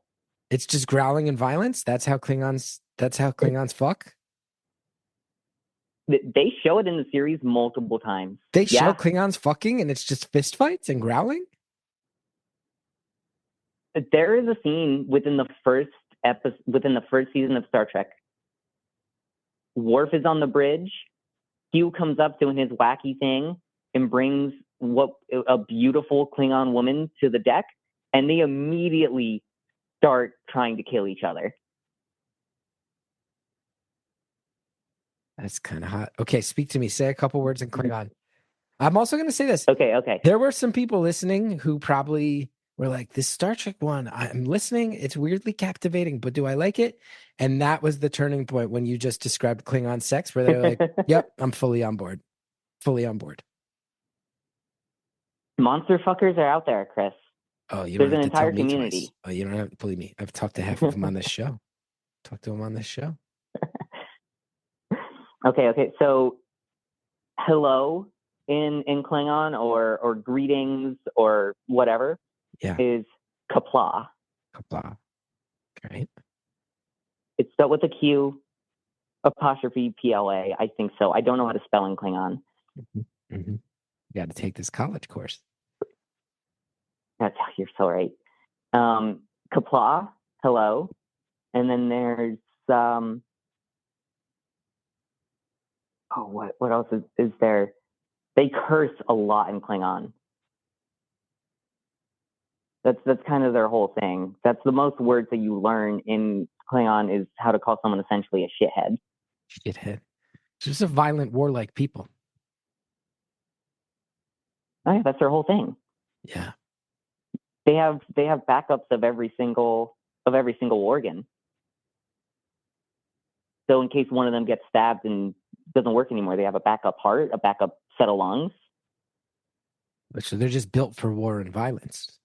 It's just growling and violence? That's how Klingons fuck? They show it in the series multiple times. They show Klingons fucking and it's just fist fights and growling? There is a scene within the first season of Star Trek. Worf is on the bridge. Q comes up doing his wacky thing and brings a beautiful Klingon woman to the deck, and they immediately start trying to kill each other. That's kind of hot. Okay, speak to me. Say a couple words in Klingon. I'm also going to say this. Okay. There were some people listening who probably were like, this Star Trek one, I'm listening. It's weirdly captivating, but do I like it? And that was the turning point when you just described Klingon sex, where they're like, yep, I'm fully on board. Fully on board. Monster fuckers are out there, Chris. Oh, you There's don't an have to tell entire me community. twice. Oh, you don't have to believe me. I've talked to half of them on this show. Talked to them on this show. Okay. So, hello in Klingon or greetings or whatever is kapla. Kapla. Great. It's spelled with a Q, apostrophe PLA. I think so. I don't know how to spell in Klingon. Mm-hmm. Mm-hmm. You got to take this college course. You're so right. Kapla, hello. And then there's what else is there? They curse a lot in Klingon. That's kind of their whole thing. That's the most words that you learn in Klingon is how to call someone essentially a shithead. Shithead. It's just a violent, warlike people. Oh yeah, that's their whole thing. Yeah. They have backups of every single organ. So in case one of them gets stabbed and doesn't work anymore, they have a backup heart, a backup set of lungs. So they're just built for war and violence.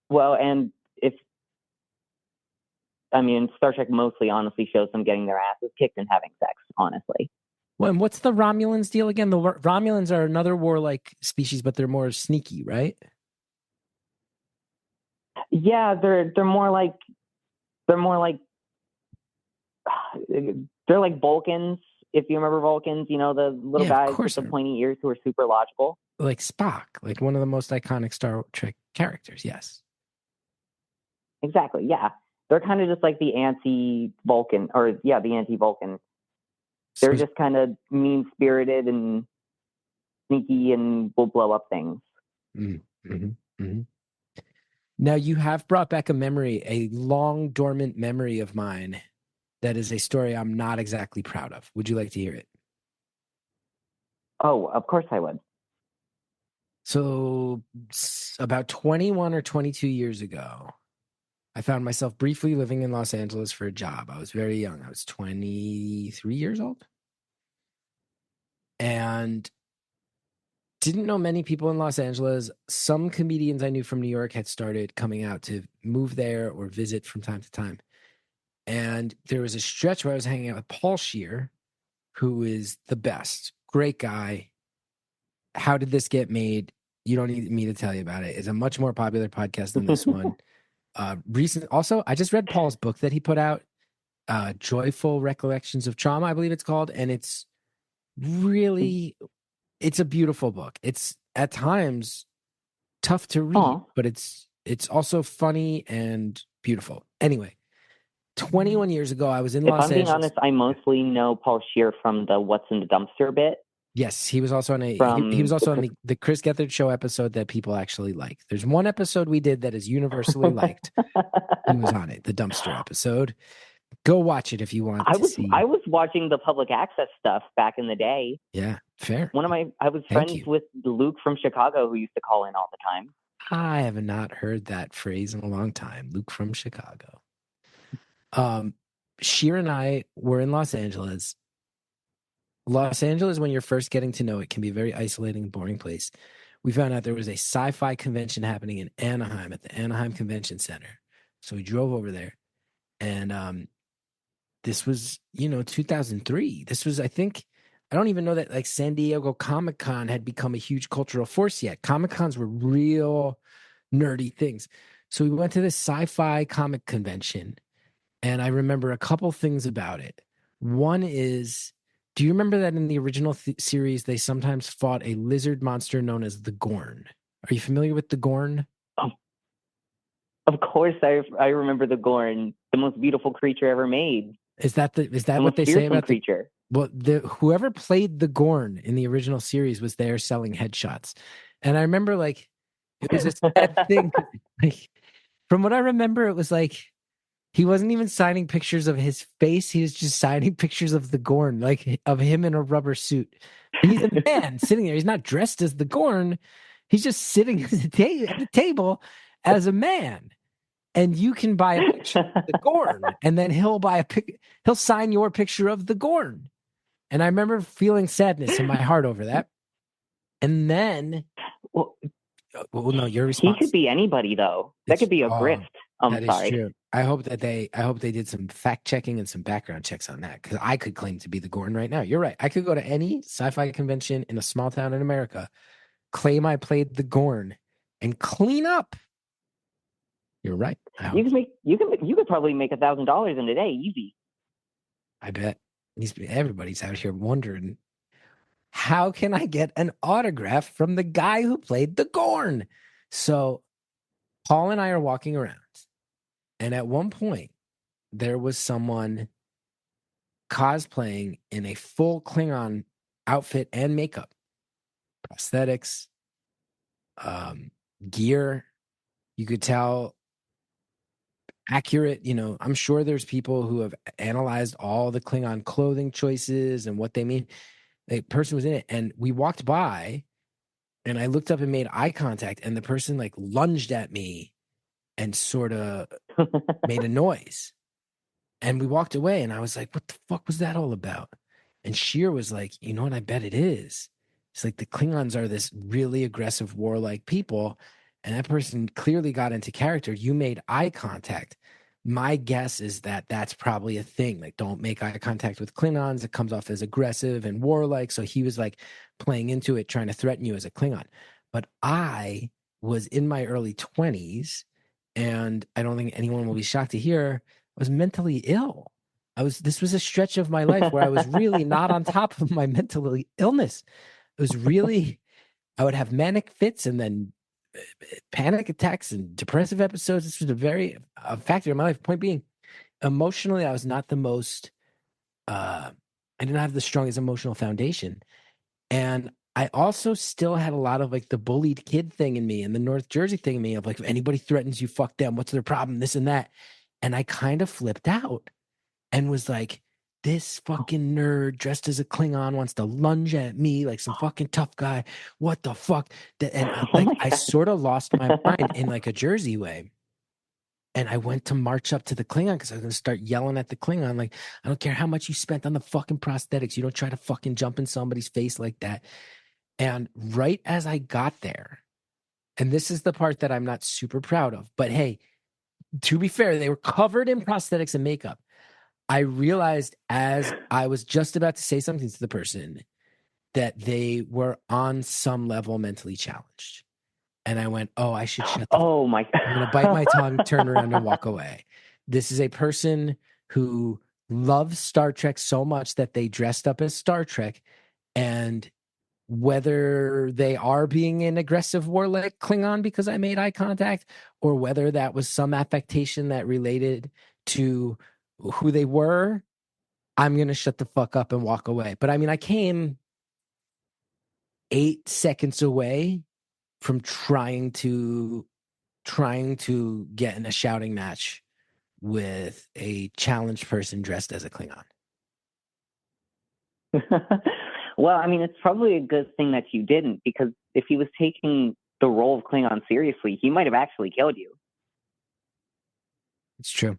Well, and Star Trek mostly honestly shows them getting their asses kicked and having sex, honestly. Well, and what's the Romulans deal again? The Romulans are another warlike species, but they're more sneaky, right? Yeah, they're more like Vulcans. If you remember Vulcans, the little guys with the pointy ears who are super logical. Like Spock, like one of the most iconic Star Trek characters, yes. Exactly, yeah. They're kind of just like the anti-Vulcan, the anti-Vulcan. They're just kind of mean-spirited and sneaky and will blow up things. Mm-hmm. Mm-hmm. Now, you have brought back a long dormant memory of mine that is a story I'm not exactly proud of. Would you like to hear it? Oh, of course I would. So about 21 or 22 years ago, I found myself briefly living in Los Angeles for a job. I was very young. I was 23 years old. And didn't know many people in Los Angeles. Some comedians I knew from New York had started coming out to move there or visit from time to time. And there was a stretch where I was hanging out with Paul Scheer, who is the best. Great guy. How Did This Get Made? You don't need me to tell you about it. It's a much more popular podcast than this one. Also, I just read Paul's book that he put out, Joyful Recollections of Trauma, I believe it's called. And it's a beautiful book. It's at times tough to read, Aw. but it's also funny and beautiful. Anyway, 21 years ago, I was in If Los I'm being Angeles. honest, I mostly know Paul Scheer from the What's in the Dumpster bit. Yes, he was also on From he was also on the Chris Gethard show episode that people actually like. There's one episode we did that is universally liked. He was on it, the dumpster episode. Go watch it if you want to see. I was watching the public access stuff back in the day. Yeah, fair. I was friends with Luke from Chicago, who used to call in all the time. I have not heard that phrase in a long time. Luke from Chicago. Scheer and I were in Los Angeles. Los Angeles, when you're first getting to know it, can be a very isolating and boring place. We found out there was a sci-fi convention happening in Anaheim at the Anaheim Convention Center. So we drove over there. And this was, 2003. This was, I don't even know that like San Diego Comic-Con had become a huge cultural force yet. Comic-Cons were real nerdy things. So we went to this sci-fi comic convention, and I remember a couple things about it. One is, do you remember that in the original series, they sometimes fought a lizard monster known as the Gorn? Are you familiar with the Gorn? Oh, of course, I remember the Gorn, the most beautiful creature ever made. Is that what they say about creature? Whoever played the Gorn in the original series was there selling headshots, and I remember like it was a sad thing. Like, from what I remember, it was like he wasn't even signing pictures of his face. He was just signing pictures of the Gorn, like of him in a rubber suit. And he's a man sitting there. He's not dressed as the Gorn. He's just sitting at the table as a man. And you can buy a picture of the Gorn, and then he'll sign your picture of the Gorn. And I remember feeling sadness in my heart over that. And then, well no, your response. He could be anybody, though. That could be a grift. I'm sorry. Is true. I hope they did some fact checking and some background checks on that, because I could claim to be the Gorn right now. You're right. I could go to any sci-fi convention in a small town in America, claim I played the Gorn, and clean up. You're right. You could probably make $1,000 in a day, easy. I bet. Everybody's out here wondering, how can I get an autograph from the guy who played the Gorn? So Paul and I are walking around, and at one point there was someone cosplaying in a full Klingon outfit and makeup, prosthetics, gear. You could tell accurate, I'm sure there's people who have analyzed all the Klingon clothing choices and what they mean. The person was in it, and we walked by, and I looked up and made eye contact, and the person like lunged at me and sort of made a noise. And we walked away, and I was like, what the fuck was that all about? And Scheer was like, you know what, I bet it is. It's like the Klingons are this really aggressive, warlike people, and that person clearly got into character. You made eye contact. My guess is that that's probably a thing. Like, don't make eye contact with Klingons. It comes off as aggressive and warlike. So he was like playing into it, trying to threaten you as a Klingon. But I was in my early 20s, and I don't think anyone will be shocked to hear I was mentally ill. This was a stretch of my life where I was really not on top of my mental illness. It was really, I would have manic fits and then panic attacks and depressive episodes. This was a factor in my life. Point being, emotionally, I was not the most, I didn't have the strongest emotional foundation. And I also still had a lot of like the bullied kid thing in me and the North Jersey thing in me of like, if anybody threatens you, fuck them. What's their problem? This and that. And I kind of flipped out and was like, this fucking nerd dressed as a Klingon wants to lunge at me like some fucking tough guy. What the fuck? And like, I sort of lost my mind in like a Jersey way. And I went to march up to the Klingon because I was going to start yelling at the Klingon. Like, I don't care how much you spent on the fucking prosthetics. You don't try to fucking jump in somebody's face like that. And right as I got there, and this is the part that I'm not super proud of, but hey, to be fair, they were covered in prosthetics and makeup. I realized as I was just about to say something to the person that they were on some level mentally challenged. And I went, oh, I should shut the Oh my! I'm going to bite my tongue, turn around, and walk away. This is a person who loves Star Trek so much that they dressed up as Star Trek. And whether they are being an aggressive warlike Klingon because I made eye contact, or whether that was some affectation that related to who they were, I'm going to shut the fuck up and walk away. But I mean, I came 8 seconds away from trying to get in a shouting match with a challenged person dressed as a Klingon. Well, I mean, it's probably a good thing that you didn't, because if he was taking the role of Klingon seriously, he might have actually killed you. It's true.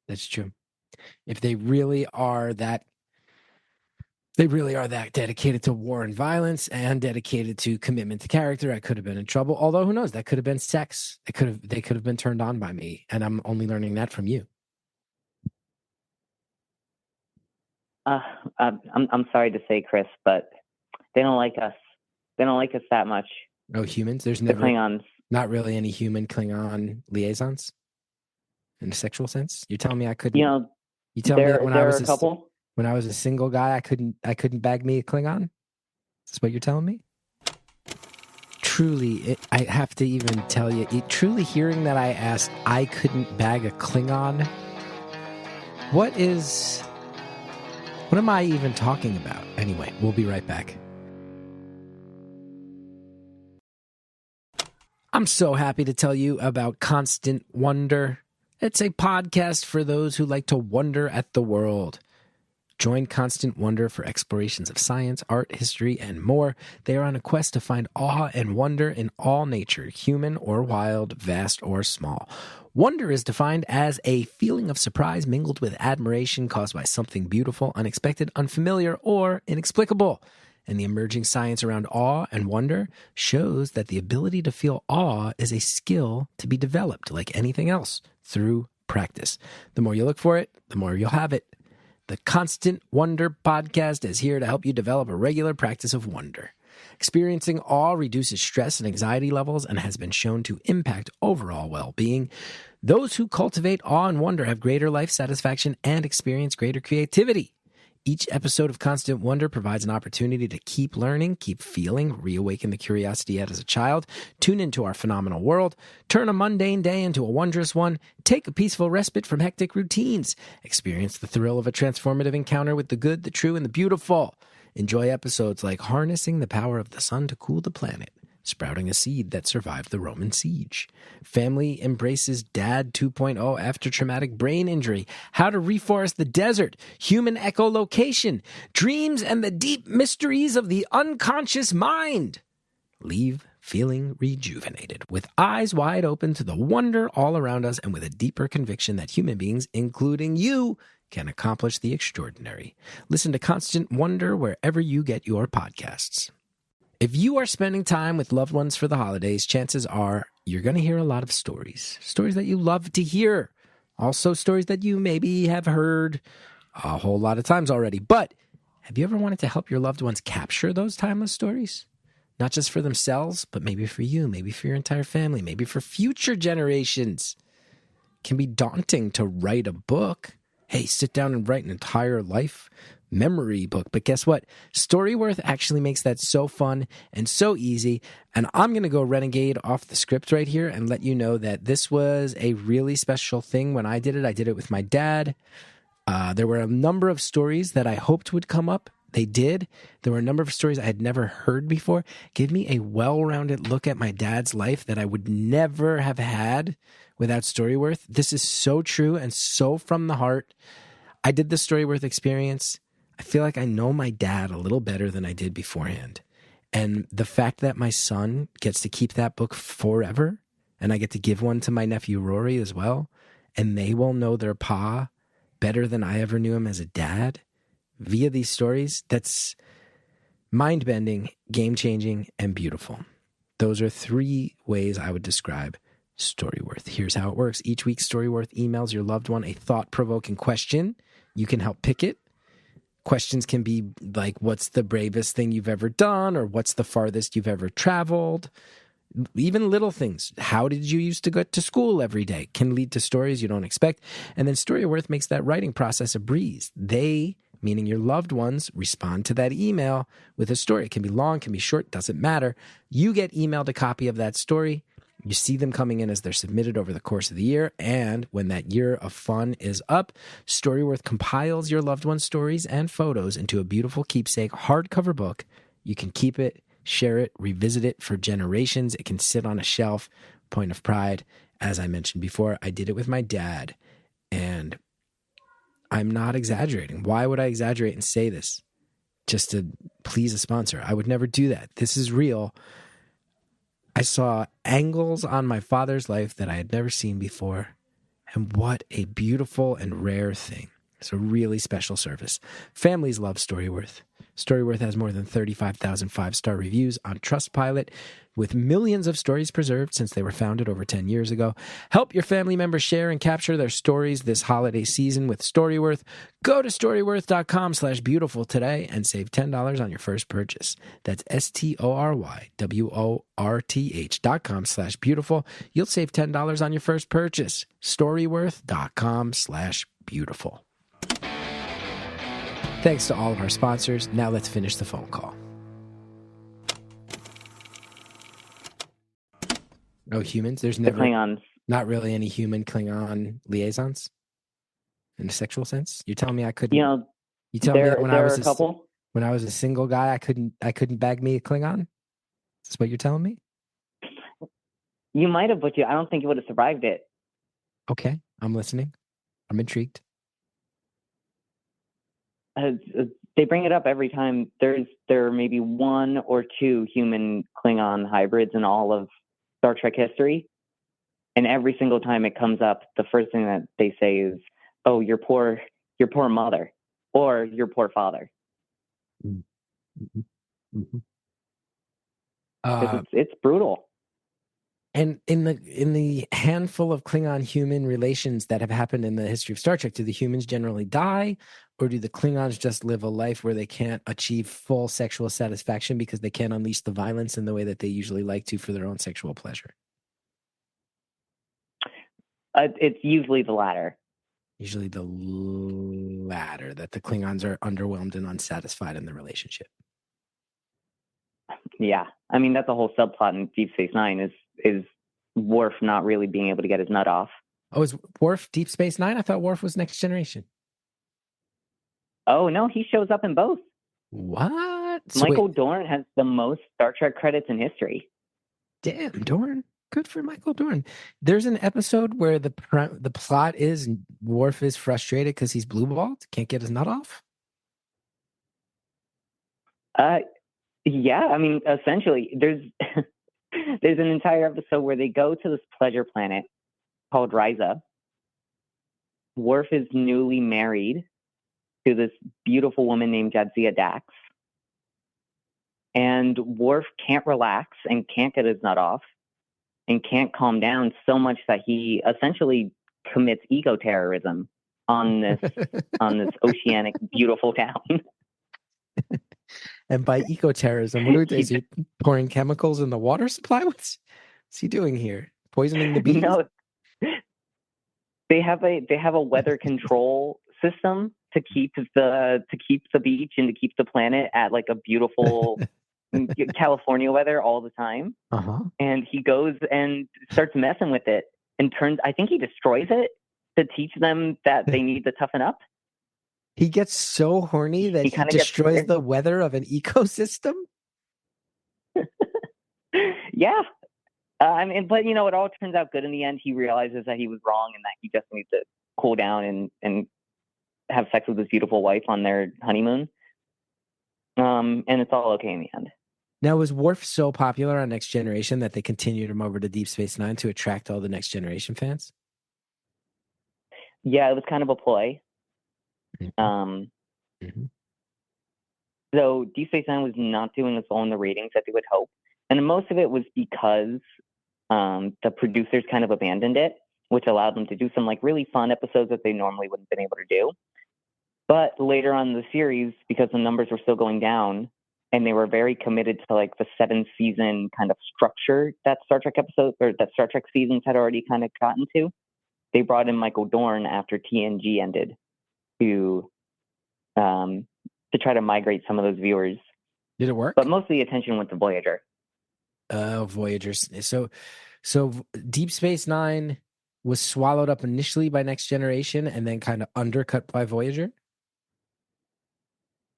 That's true. If they really are that dedicated to war and violence and dedicated to commitment to character, I could have been in trouble. Although who knows? That could have been sex. They could have been turned on by me, and I'm only learning that from you. I'm sorry to say, Chris, but they don't like us. They don't like us that much. Oh, humans? There's The never Klingons. not really any human Klingon liaisons in a sexual sense. You're telling me I couldn't? You know, You tell me there that when I was are a couple. when I was a single guy, I couldn't bag me a Klingon? Is this what you're telling me? Truly, I have to even tell you, truly hearing that I asked I couldn't bag a Klingon, what am I even talking about? Anyway, we'll be right back. I'm so happy to tell you about Constant Wonder. It's a podcast for those who like to wonder at the world. Join Constant Wonder for explorations of science, art, history, and more. They are on a quest to find awe and wonder in all nature, human or wild, vast or small. Wonder is defined as a feeling of surprise mingled with admiration caused by something beautiful, unexpected, unfamiliar, or inexplicable. And the emerging science around awe and wonder shows that the ability to feel awe is a skill to be developed, like anything else, through practice. The more you look for it, the more you'll have it. The Constant Wonder podcast is here to help you develop a regular practice of wonder. Experiencing awe reduces stress and anxiety levels and has been shown to impact overall well-being. Those who cultivate awe and wonder have greater life satisfaction and experience greater creativity. Each episode of Constant Wonder provides an opportunity to keep learning, keep feeling, reawaken the curiosity you had as a child, tune into our phenomenal world, turn a mundane day into a wondrous one, take a peaceful respite from hectic routines, experience the thrill of a transformative encounter with the good, the true, and the beautiful. Enjoy episodes like Harnessing the Power of the Sun to Cool the Planet, Sprouting a Seed that Survived the Roman Siege, Family Embraces Dad 2.0 After Traumatic Brain Injury, How to Reforest the Desert, Human Echolocation, Dreams and the Deep Mysteries of the Unconscious Mind. Leave feeling rejuvenated, with eyes wide open to the wonder all around us and with a deeper conviction that human beings, including you, can accomplish the extraordinary. Listen to Constant Wonder wherever you get your podcasts. If you are spending time with loved ones for the holidays, chances are you're going to hear a lot of stories that you love to hear. Also stories that you maybe have heard a whole lot of times already. But have you ever wanted to help your loved ones capture those timeless stories? Not just for themselves, but maybe for you, maybe for your entire family, maybe for future generations. It can be daunting to write a book. Hey, sit down and write an entire life memory book. But guess what? Storyworth actually makes that so fun and so easy. And I'm going to go renegade off the script right here and let you know that this was a really special thing when I did it. I did it with my dad. There were a number of stories that I hoped would come up. They did. There were a number of stories I had never heard before. Give me a well-rounded look at my dad's life that I would never have had without Storyworth. This is so true and so from the heart. I did the Storyworth experience. I feel like I know my dad a little better than I did beforehand. And the fact that my son gets to keep that book forever, and I get to give one to my nephew Rory as well, and they will know their pa better than I ever knew him as a dad via these stories, that's mind-bending, game-changing, and beautiful. Those are 3 ways I would describe Storyworth. Here's how it works. Each week, Storyworth emails your loved one a thought-provoking question. You can help pick it. Questions can be like, what's the bravest thing you've ever done? Or what's the farthest you've ever traveled? even little things. How did you used to go to school every day can lead to stories you don't expect. And then Storyworth makes that writing process a breeze. They, meaning your loved ones, respond to that email with a story. It can be long, can be short, doesn't matter. You get emailed a copy of that story. You see them coming in as they're submitted over the course of the year. And when that year of fun is up, Storyworth compiles your loved one's stories and photos into a beautiful keepsake hardcover book. You can keep it, share it, revisit it for generations. It can sit on a shelf. Point of pride. As I mentioned before, I did it with my dad. And I'm not exaggerating. Why would I exaggerate and say this just to please a sponsor? I would never do that. This is real. I saw angles on my father's life that I had never seen before. And what a beautiful and rare thing. It's a really special service. Families love Storyworth. Storyworth has more than 35,000 five-star reviews on Trustpilot, with millions of stories preserved since they were founded over 10 years ago. Help your family members share and capture their stories this holiday season with Storyworth. Go to storyworth.com/beautiful today and save $10 on your first purchase. That's STORYWORTH.com/beautiful. You'll save $10 on your first purchase. Storyworth.com/beautiful. Thanks to all of our sponsors. Now let's finish the phone call. No humans? There's never, Klingons. not really any human Klingon liaisons in a sexual sense? You're telling me I couldn't, You tell me that there are a couple. when I was a single guy, I couldn't bag me a Klingon? Is this what you're telling me? You might have, but I don't think you would have survived it. Okay, I'm listening. I'm intrigued. They bring it up every time. There are maybe one or two human Klingon hybrids in all of Star Trek history, and every single time it comes up, the first thing that they say is, "Oh, your poor mother," or "Your poor father." Mm-hmm. Mm-hmm. It's brutal. And in the handful of Klingon-human relations that have happened in the history of Star Trek, do the humans generally die, or do the Klingons just live a life where they can't achieve full sexual satisfaction because they can't unleash the violence in the way that they usually like to for their own sexual pleasure? It's usually the latter. Usually the latter, that the Klingons are underwhelmed and unsatisfied in the relationship. Yeah, I mean, that's a whole subplot in Deep Space Nine is Worf not really being able to get his nut off. Oh, is Worf Deep Space Nine? I thought Worf was Next Generation. Oh, no, he shows up in both. What? Michael Dorn has the most Star Trek credits in history. Damn, Dorn. Good for Michael Dorn. There's an episode where the plot is Worf is frustrated because he's blue-balled, can't get his nut off. Yeah, I mean, essentially, there's an entire episode where they go to this pleasure planet called Risa. Worf is newly married to this beautiful woman named Jadzia Dax. And Worf can't relax and can't get his nut off and can't calm down so much that he essentially commits eco-terrorism on this oceanic, beautiful town. And by eco-terrorism, what are they? Is he pouring chemicals in the water supply? What's he doing here? Poisoning the bees? No, they have a weather control system to keep the beach and to keep the planet at like a beautiful California weather all the time. Uh-huh. And he goes and starts messing with it and I think he destroys it to teach them that they need to toughen up. He gets so horny that he destroys the weather of an ecosystem? Yeah. I mean, but it all turns out good in the end. He realizes that he was wrong and that he just needs to cool down and have sex with his beautiful wife on their honeymoon. And it's all okay in the end. Now, was Worf so popular on Next Generation that they continued him over to Deep Space Nine to attract all the Next Generation fans? Yeah, it was kind of a ploy. So Deep Space Nine was not doing as well in the ratings that they would hope. And most of it was because the producers kind of abandoned it, which allowed them to do some like really fun episodes that they normally wouldn't have been able to do. But later on in the series, because the numbers were still going down, and they were very committed to like the 7-season kind of structure that Star Trek episodes or that Star Trek seasons had already kind of gotten to. They brought in Michael Dorn after TNG ended to try to migrate some of those viewers. Did it work? But most of the attention went to Voyager. Voyagers. So Deep Space Nine was swallowed up initially by Next Generation and then kind of undercut by Voyager?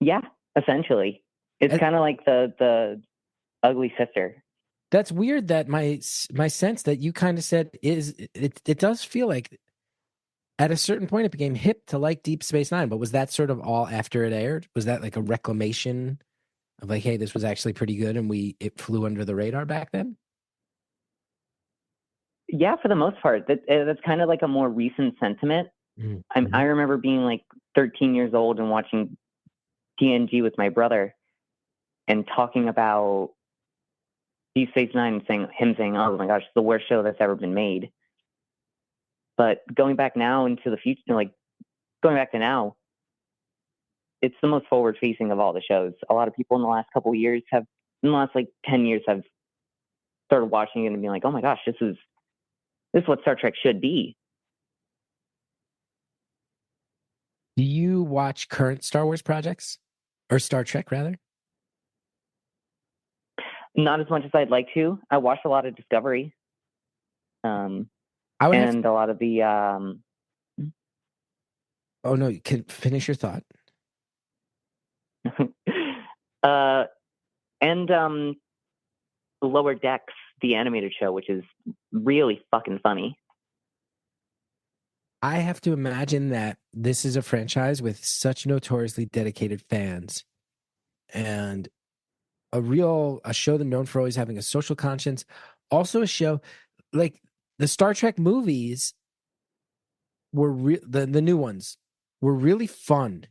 Yeah, essentially. It's kind of like the ugly sister. That's weird that my sense that you kind of said is it does feel like at a certain point it became hip to like Deep Space Nine, but was that sort of all after it aired? Was that like a reclamation of like, hey, this was actually pretty good and it flew under the radar back then? Yeah, for the most part. That's kind of like a more recent sentiment. Mm-hmm. I remember being like 13 years old and watching TNG with my brother and talking about Deep Space Nine and saying, oh my gosh, it's the worst show that's ever been made. But going back now into the future, like going back to now, it's the most forward facing of all the shows. A lot of people in the last couple of years in the last like 10 years have started watching it and being like, oh my gosh, this is what Star Trek should be. Do you watch current Star Wars projects? Or Star Trek, rather? Not as much as I'd like to. I watched a lot of Discovery. And a lot of the... Oh, no, you can finish your thought. and Lower Decks, the animated show, which is really fucking funny. I have to imagine that this is a franchise with such notoriously dedicated fans and a show that's known for always having a social conscience. Also a show like the Star Trek movies were the new ones were really fun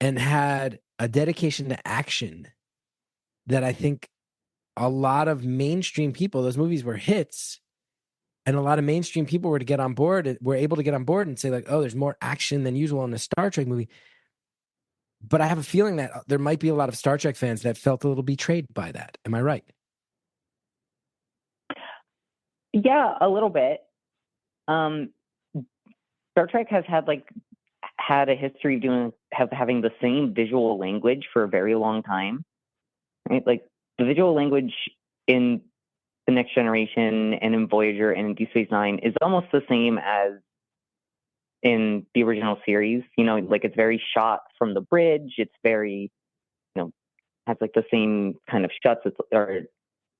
and had a dedication to action that I think a lot of mainstream people, those movies were hits. And a lot of mainstream people were able to get on board and say like, oh, there's more action than usual in a Star Trek movie. But I have a feeling that there might be a lot of Star Trek fans that felt a little betrayed by that. Am I right? Yeah, a little bit. Star Trek has had a history of having the same visual language for a very long time. Right? Like the visual language in The Next Generation and in Voyager and in Deep Space Nine is almost the same as in the original series. Like it's very shot from the bridge. It's very, has like the same kind of shots or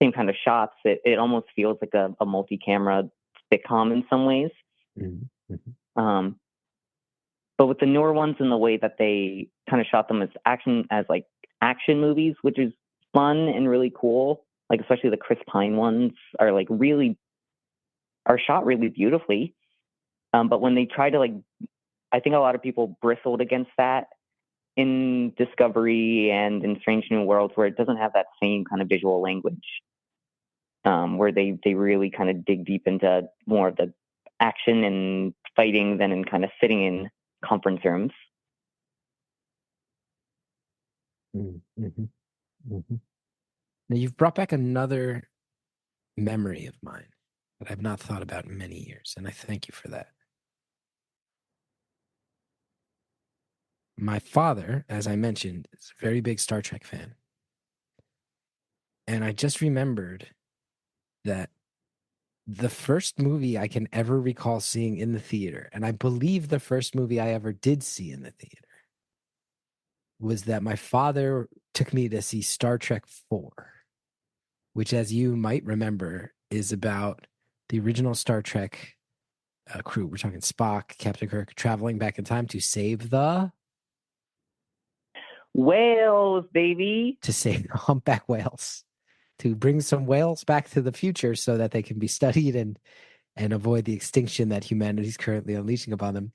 same kind of shots. It almost feels like a multi-camera sitcom in some ways. Mm-hmm. But with the newer ones and the way that they kind of shot them as action movies, which is fun and really cool. Like especially the Chris Pine ones are shot really beautifully. But when they try to I think a lot of people bristled against that in Discovery and in Strange New Worlds, where it doesn't have that same kind of visual language, where they really kind of dig deep into more of the action and fighting than in kind of sitting in conference rooms. Mm-hmm. Mm-hmm. Now, you've brought back another memory of mine that I've not thought about in many years, and I thank you for that. My father, as I mentioned, is a very big Star Trek fan. And I just remembered that the first movie I can ever recall seeing in the theater, and I believe the first movie I ever did see in the theater, was that my father took me to see Star Trek 4, which, as you might remember, is about the original Star Trek crew. We're talking Spock, Captain Kirk, traveling back in time to save the whales, baby. To save the humpback whales, to bring some whales back to the future so that they can be studied and avoid the extinction that humanity is currently unleashing upon them.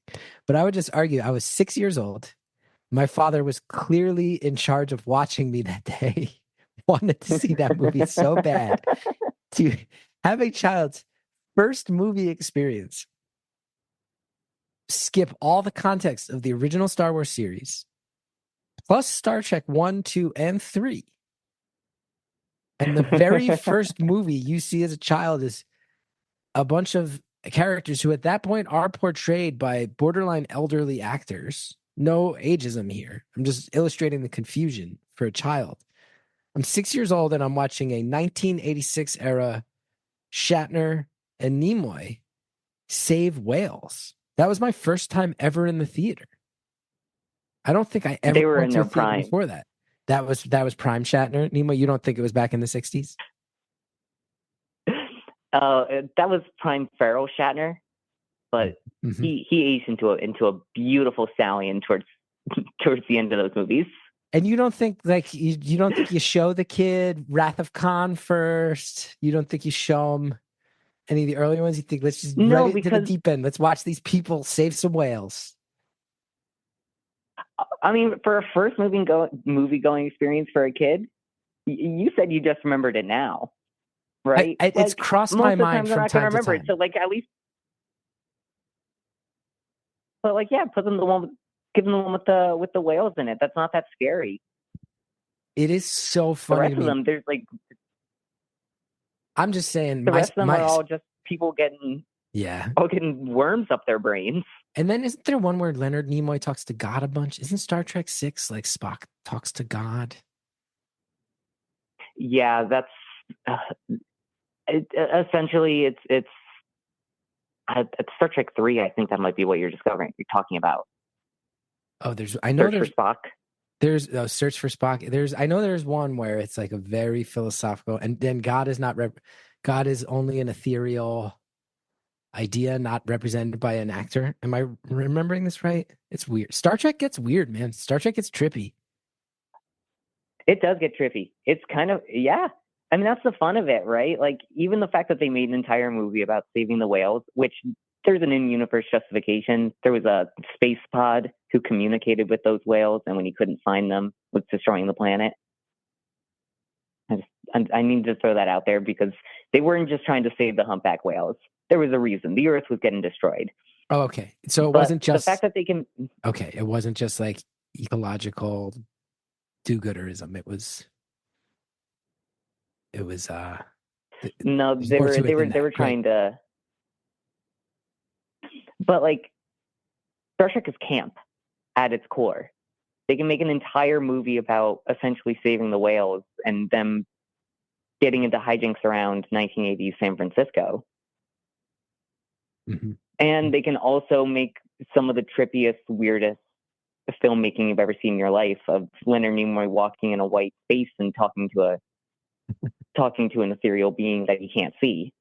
But I would just argue, I was 6 years old. My father was clearly in charge of watching me that day. Wanted to see that movie so bad. To have a child's first movie experience skip all the context of the original Star Wars series, plus Star Trek 1, 2, and 3. And the very first movie you see as a child is a bunch of characters who at that point are portrayed by borderline elderly actors. No ageism here. I'm just illustrating the confusion for a child. I'm 6 years old and I'm watching a 1986 era Shatner and Nimoy save whales. That was my first time ever in the theater. I don't think I ever They were went in to their a theater prime. before that. That was prime Shatner. Nimoy, you don't think it was back in the 60s? That was prime Farrell Shatner, but Mm-hmm. he aged into a beautiful stallion towards the end of those movies. And you don't think you don't think you show the kid Wrath of Khan first? You don't think you show him any of the earlier ones? You think let's just No, right into the because deep end. Let's watch these people save some whales. I mean, for a first movie going experience for a kid, you said you just remembered it now, right? It's crossed my mind from time to remember time. it. So like at least, but like yeah, give them the one with the whales in it. That's not that scary. It is so The funny rest to of me. them, there's like I'm just saying the rest of them are all just people getting worms up their brains. And then isn't there one where Leonard Nimoy talks to God a bunch? Isn't Star Trek 6 like Spock talks to God? Yeah, that's essentially it's Star Trek 3. I think that might be what you're talking about. Oh, Search for Spock. There's Search for Spock. I know there's one where it's like a very philosophical, and then God is not God is only an ethereal idea, not represented by an actor. Am I remembering this right? It's weird. Star Trek gets weird, man. Star Trek gets trippy. It does get trippy. It's kind of I mean, that's the fun of it, right? Like even the fact that they made an entire movie about saving the whales, which there's an in-universe justification. There was a space pod who communicated with those whales, and when he couldn't find them, was destroying the planet. I need to throw that out there because they weren't just trying to save the humpback whales. There was a reason. The Earth was getting destroyed. Oh, okay. So it wasn't just the fact that they can. Okay, it wasn't just like ecological do-gooderism. It was. No, they were trying to. But like, Star Trek is camp at its core. They can make an entire movie about essentially saving the whales and them getting into hijinks around 1980s San Francisco. Mm-hmm. And they can also make some of the trippiest, weirdest filmmaking you've ever seen in your life of Leonard Nimoy walking in a white space and talking to an ethereal being that you can't see.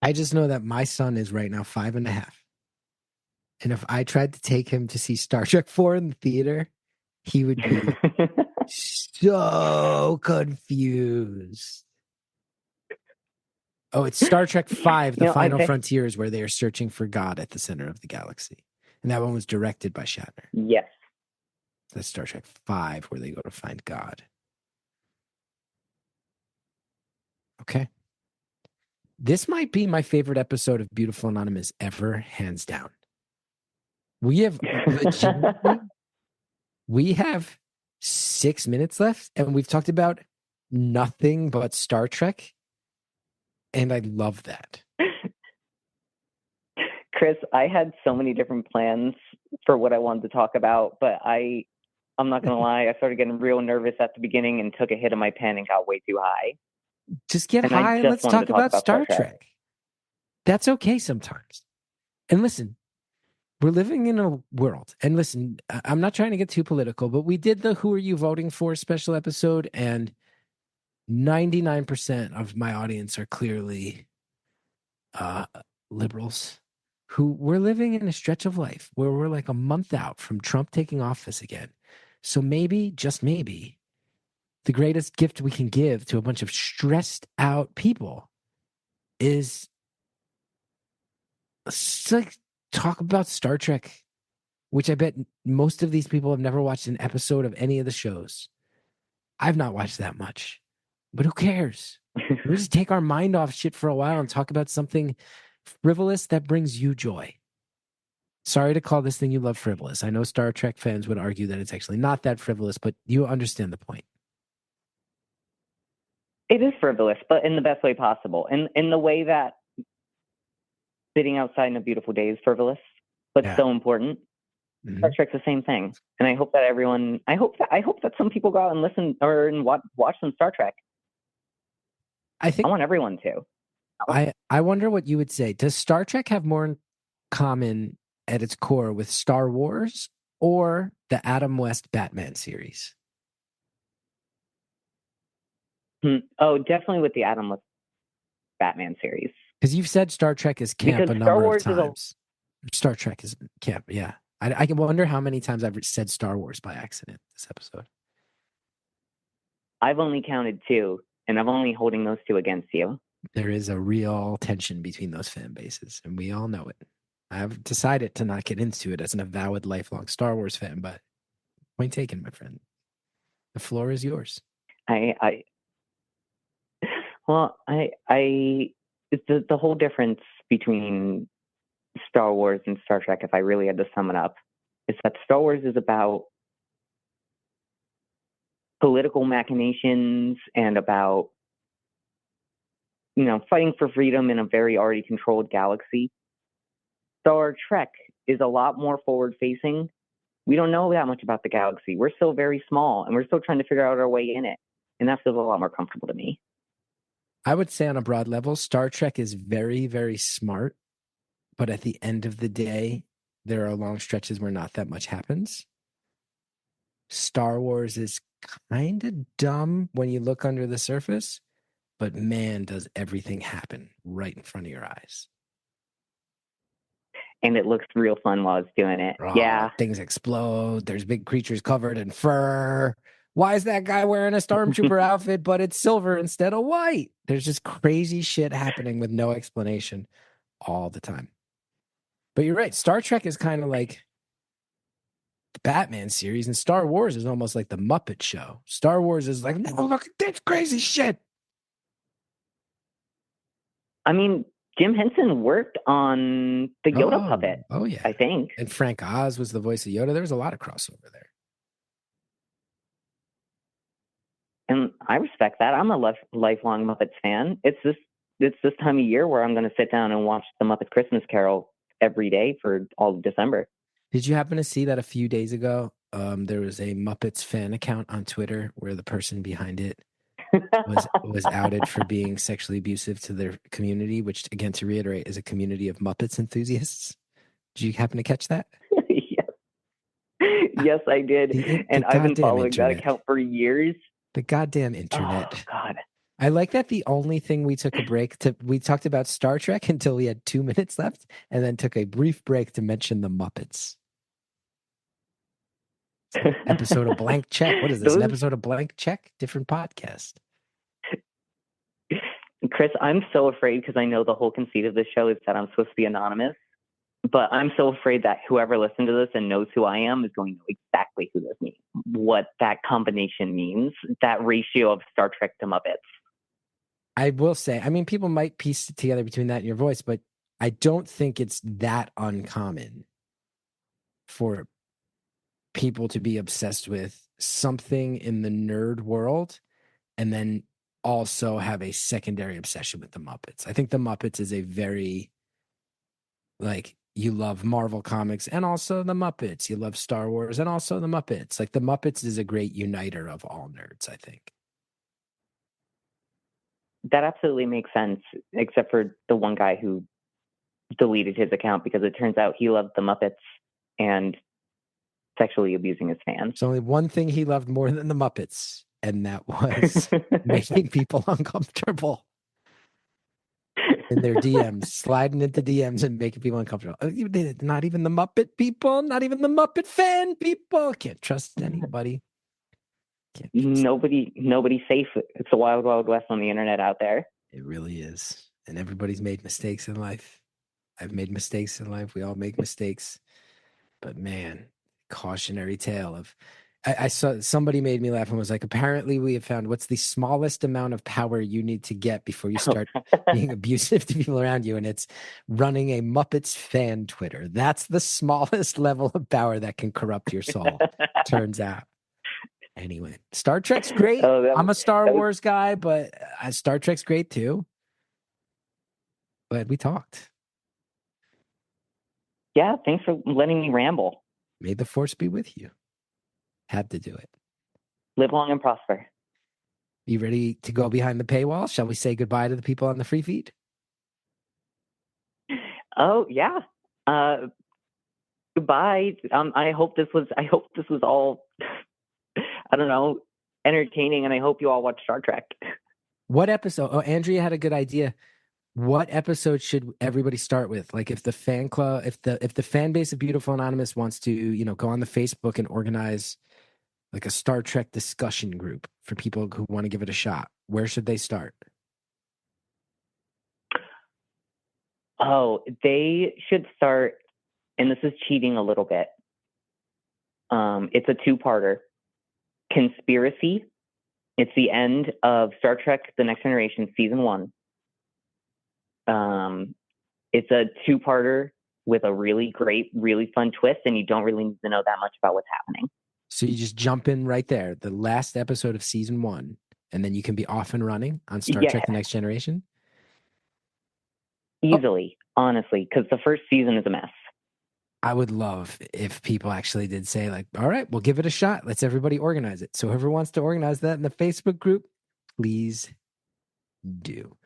I just know that my son is right now 5.5. And if I tried to take him to see Star Trek 4 in the theater, he would be so confused. Oh, it's Star Trek 5, The Final Frontiers, where they are searching for God at the center of the galaxy. And that one was directed by Shatner. Yes. That's Star Trek 5, where they go to find God. Okay. This might be my favorite episode of Beautiful Anonymous ever, hands down. We have 6 minutes left, and we've talked about nothing but Star Trek, and I love that. Chris, I had so many different plans for what I wanted to talk about, but I'm not going to lie, I started getting real nervous at the beginning and took a hit of my pen and got way too high. Just get high and let's talk about Star Trek. That's okay sometimes. And listen, we're living in a world, and listen, I'm not trying to get too political, but we did the Who Are You Voting For special episode, and 99% of my audience are clearly liberals who we're living in a stretch of life where we're like a month out from Trump taking office again. So maybe, just maybe, the greatest gift we can give to a bunch of stressed out people is like talk about Star Trek, which I bet most of these people have never watched an episode of any of the shows. I've not watched that much, but who cares? We just take our mind off shit for a while and talk about something frivolous that brings you joy. Sorry to call this thing you love frivolous. I know Star Trek fans would argue that it's actually not that frivolous, but you understand the point. It is frivolous, but in the best way possible. In the way that sitting outside on a beautiful day is frivolous, but so important. Mm-hmm. Star Trek's the same thing. And I hope that I hope that some people go out and listen and watch some Star Trek. I want everyone to. I wonder what you would say. Does Star Trek have more in common at its core with Star Wars or the Adam West Batman series? Oh, definitely with the Adam West Batman series. Because you've said Star Trek is camp because a number of times. Star Trek is camp, yeah. I can wonder how many times I've said Star Wars by accident this episode. I've only counted 2, and I'm only holding those 2 against you. There is a real tension between those fan bases, and we all know it. I've decided to not get into it as an avowed lifelong Star Wars fan, but point taken, my friend. The floor is yours. The whole difference between Star Wars and Star Trek, if I really had to sum it up, is that Star Wars is about political machinations and about, fighting for freedom in a very already controlled galaxy. Star Trek is a lot more forward-facing. We don't know that much about the galaxy. We're still very small, and we're still trying to figure out our way in it. And that feels a lot more comfortable to me. I would say on a broad level, Star Trek is very, very smart. But at the end of the day, there are long stretches where not that much happens. Star Wars is kind of dumb when you look under the surface, but man, does everything happen right in front of your eyes. And it looks real fun while it's doing it. Oh, yeah. Things explode. There's big creatures covered in fur. Why is that guy wearing a stormtrooper outfit, but it's silver instead of white? There's just crazy shit happening with no explanation all the time. But you're right. Star Trek is kind of like the Batman series, and Star Wars is almost like the Muppet Show. Star Wars is like, no, look at this crazy shit. I mean, Jim Henson worked on the Yoda puppet. Oh, yeah. I think. And Frank Oz was the voice of Yoda. There was a lot of crossover there. And I respect that. I'm a lifelong Muppets fan. It's this time of year where I'm going to sit down and watch the Muppet Christmas Carol every day for all of December. Did you happen to see that a few days ago? There was a Muppets fan account on Twitter where the person behind it was outed for being sexually abusive to their community, which, again, to reiterate, is a community of Muppets enthusiasts. Did you happen to catch that? Yes, I did. And I've been following that account for years. The goddamn internet. Oh, God. I like that the only thing we took a break to, we talked about Star Trek until we had 2 minutes left, and then took a brief break to mention the Muppets. Episode of Blank Check. What is this? An episode of Blank Check? Different podcast. Chris, I'm so afraid, because I know the whole conceit of this show is that I'm supposed to be anonymous, but I'm so afraid that whoever listens to this and knows who I am is going to know exactly who this means, what that combination means, that ratio of Star Trek to Muppets. I will say, I mean, people might piece it together between that and your voice, but I don't think it's that uncommon for people to be obsessed with something in the nerd world and then also have a secondary obsession with the Muppets. I think the Muppets is a very, like, you love Marvel comics and also the Muppets. You love Star Wars and also the Muppets. Like, the Muppets is a great uniter of all nerds, I think. That absolutely makes sense, except for the one guy who deleted his account because it turns out he loved the Muppets and sexually abusing his fans. There's only one thing he loved more than the Muppets, and that was making people uncomfortable in their DMs, sliding into DMs and making people uncomfortable. Not even the Muppet people, not even the Muppet fan people. Can't trust anybody. Nobody's safe. It's the wild, wild west on the internet out there. It really is. And everybody's made mistakes in life. I've made mistakes in life. We all make mistakes. But man, cautionary tale of, I saw somebody made me laugh and was like, apparently we have found what's the smallest amount of power you need to get before you start being abusive to people around you. And it's running a Muppets fan Twitter. That's the smallest level of power that can corrupt your soul, turns out. Anyway, Star Trek's great. I'm a Star Wars guy, but Star Trek's great too. Glad we talked. Yeah, thanks for letting me ramble. May the force be with you. Had to do it. Live long and prosper. You ready to go behind the paywall? Shall we say goodbye to the people on the free feed? Oh yeah. Goodbye. I hope this was all I don't know, entertaining, and I hope you all watch Star Trek. What episode? Oh, Andrea had a good idea. What episode should everybody start with? Like, if the fan club, if the fan base of Beautiful Anonymous wants to, go on the Facebook and organize like a Star Trek discussion group for people who want to give it a shot, where should they start? Oh, they should start, and this is cheating a little bit. It's a two-parter. Conspiracy. It's the end of Star Trek: The Next Generation, Season 1. It's a two-parter with a really great, really fun twist, and you don't really need to know that much about what's happening. So you just jump in right there, the last episode of Season 1, and then you can be off and running on Star Trek: The Next Generation? Easily, honestly, because the first season is a mess. I would love if people actually did say, like, all right, we'll give it a shot. Let's everybody organize it. So whoever wants to organize that in the Facebook group, please do.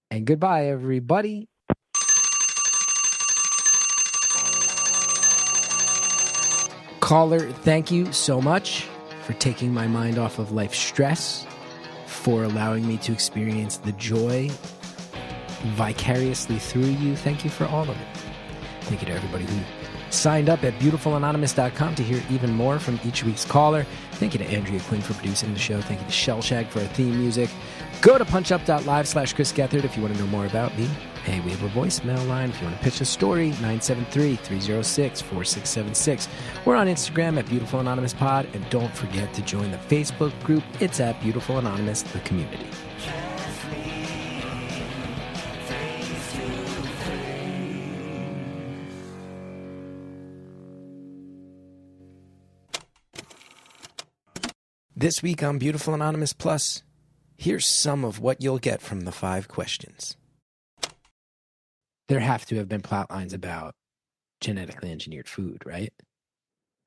And goodbye, everybody. Caller, thank you so much for taking my mind off of life's stress, for allowing me to experience the joy vicariously through you. Thank you for all of it. Thank you to everybody who signed up at beautifulanonymous.com to hear even more from each week's caller. Thank you to Andrea Quinn for producing the show. Thank you to Shellshag for our theme music. Go to punchup.live/Chris Gethard if you want to know more about me. Hey, we have a voicemail line if you want to pitch a story, 973-306-4676. We're on Instagram at Beautiful Anonymous Pod, and don't forget to join the Facebook group. It's at Beautiful Anonymous, the community. This week on Beautiful Anonymous Plus, here's some of what you'll get from the 5 questions. There have to have been plot lines about genetically engineered food, right?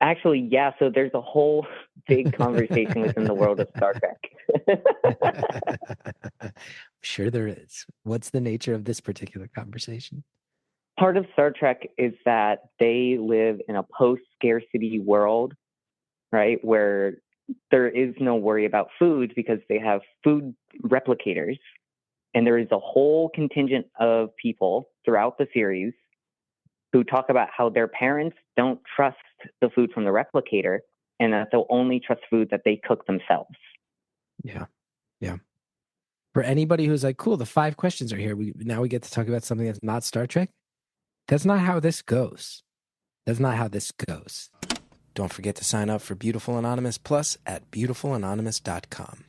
Actually, yeah. So there's a whole big conversation within the world of Star Trek. I'm sure there is. What's the nature of this particular conversation? Part of Star Trek is that they live in a post-scarcity world, right, where there is no worry about food because they have food replicators. And there is a whole contingent of people throughout the series who talk about how their parents don't trust the food from the replicator and that they'll only trust food that they cook themselves. Yeah. Yeah. For anybody who's like, cool, the 5 questions are here. Now we get to talk about something that's not Star Trek. That's not how this goes. That's not how this goes. Don't forget to sign up for Beautiful Anonymous Plus at beautifulanonymous.com.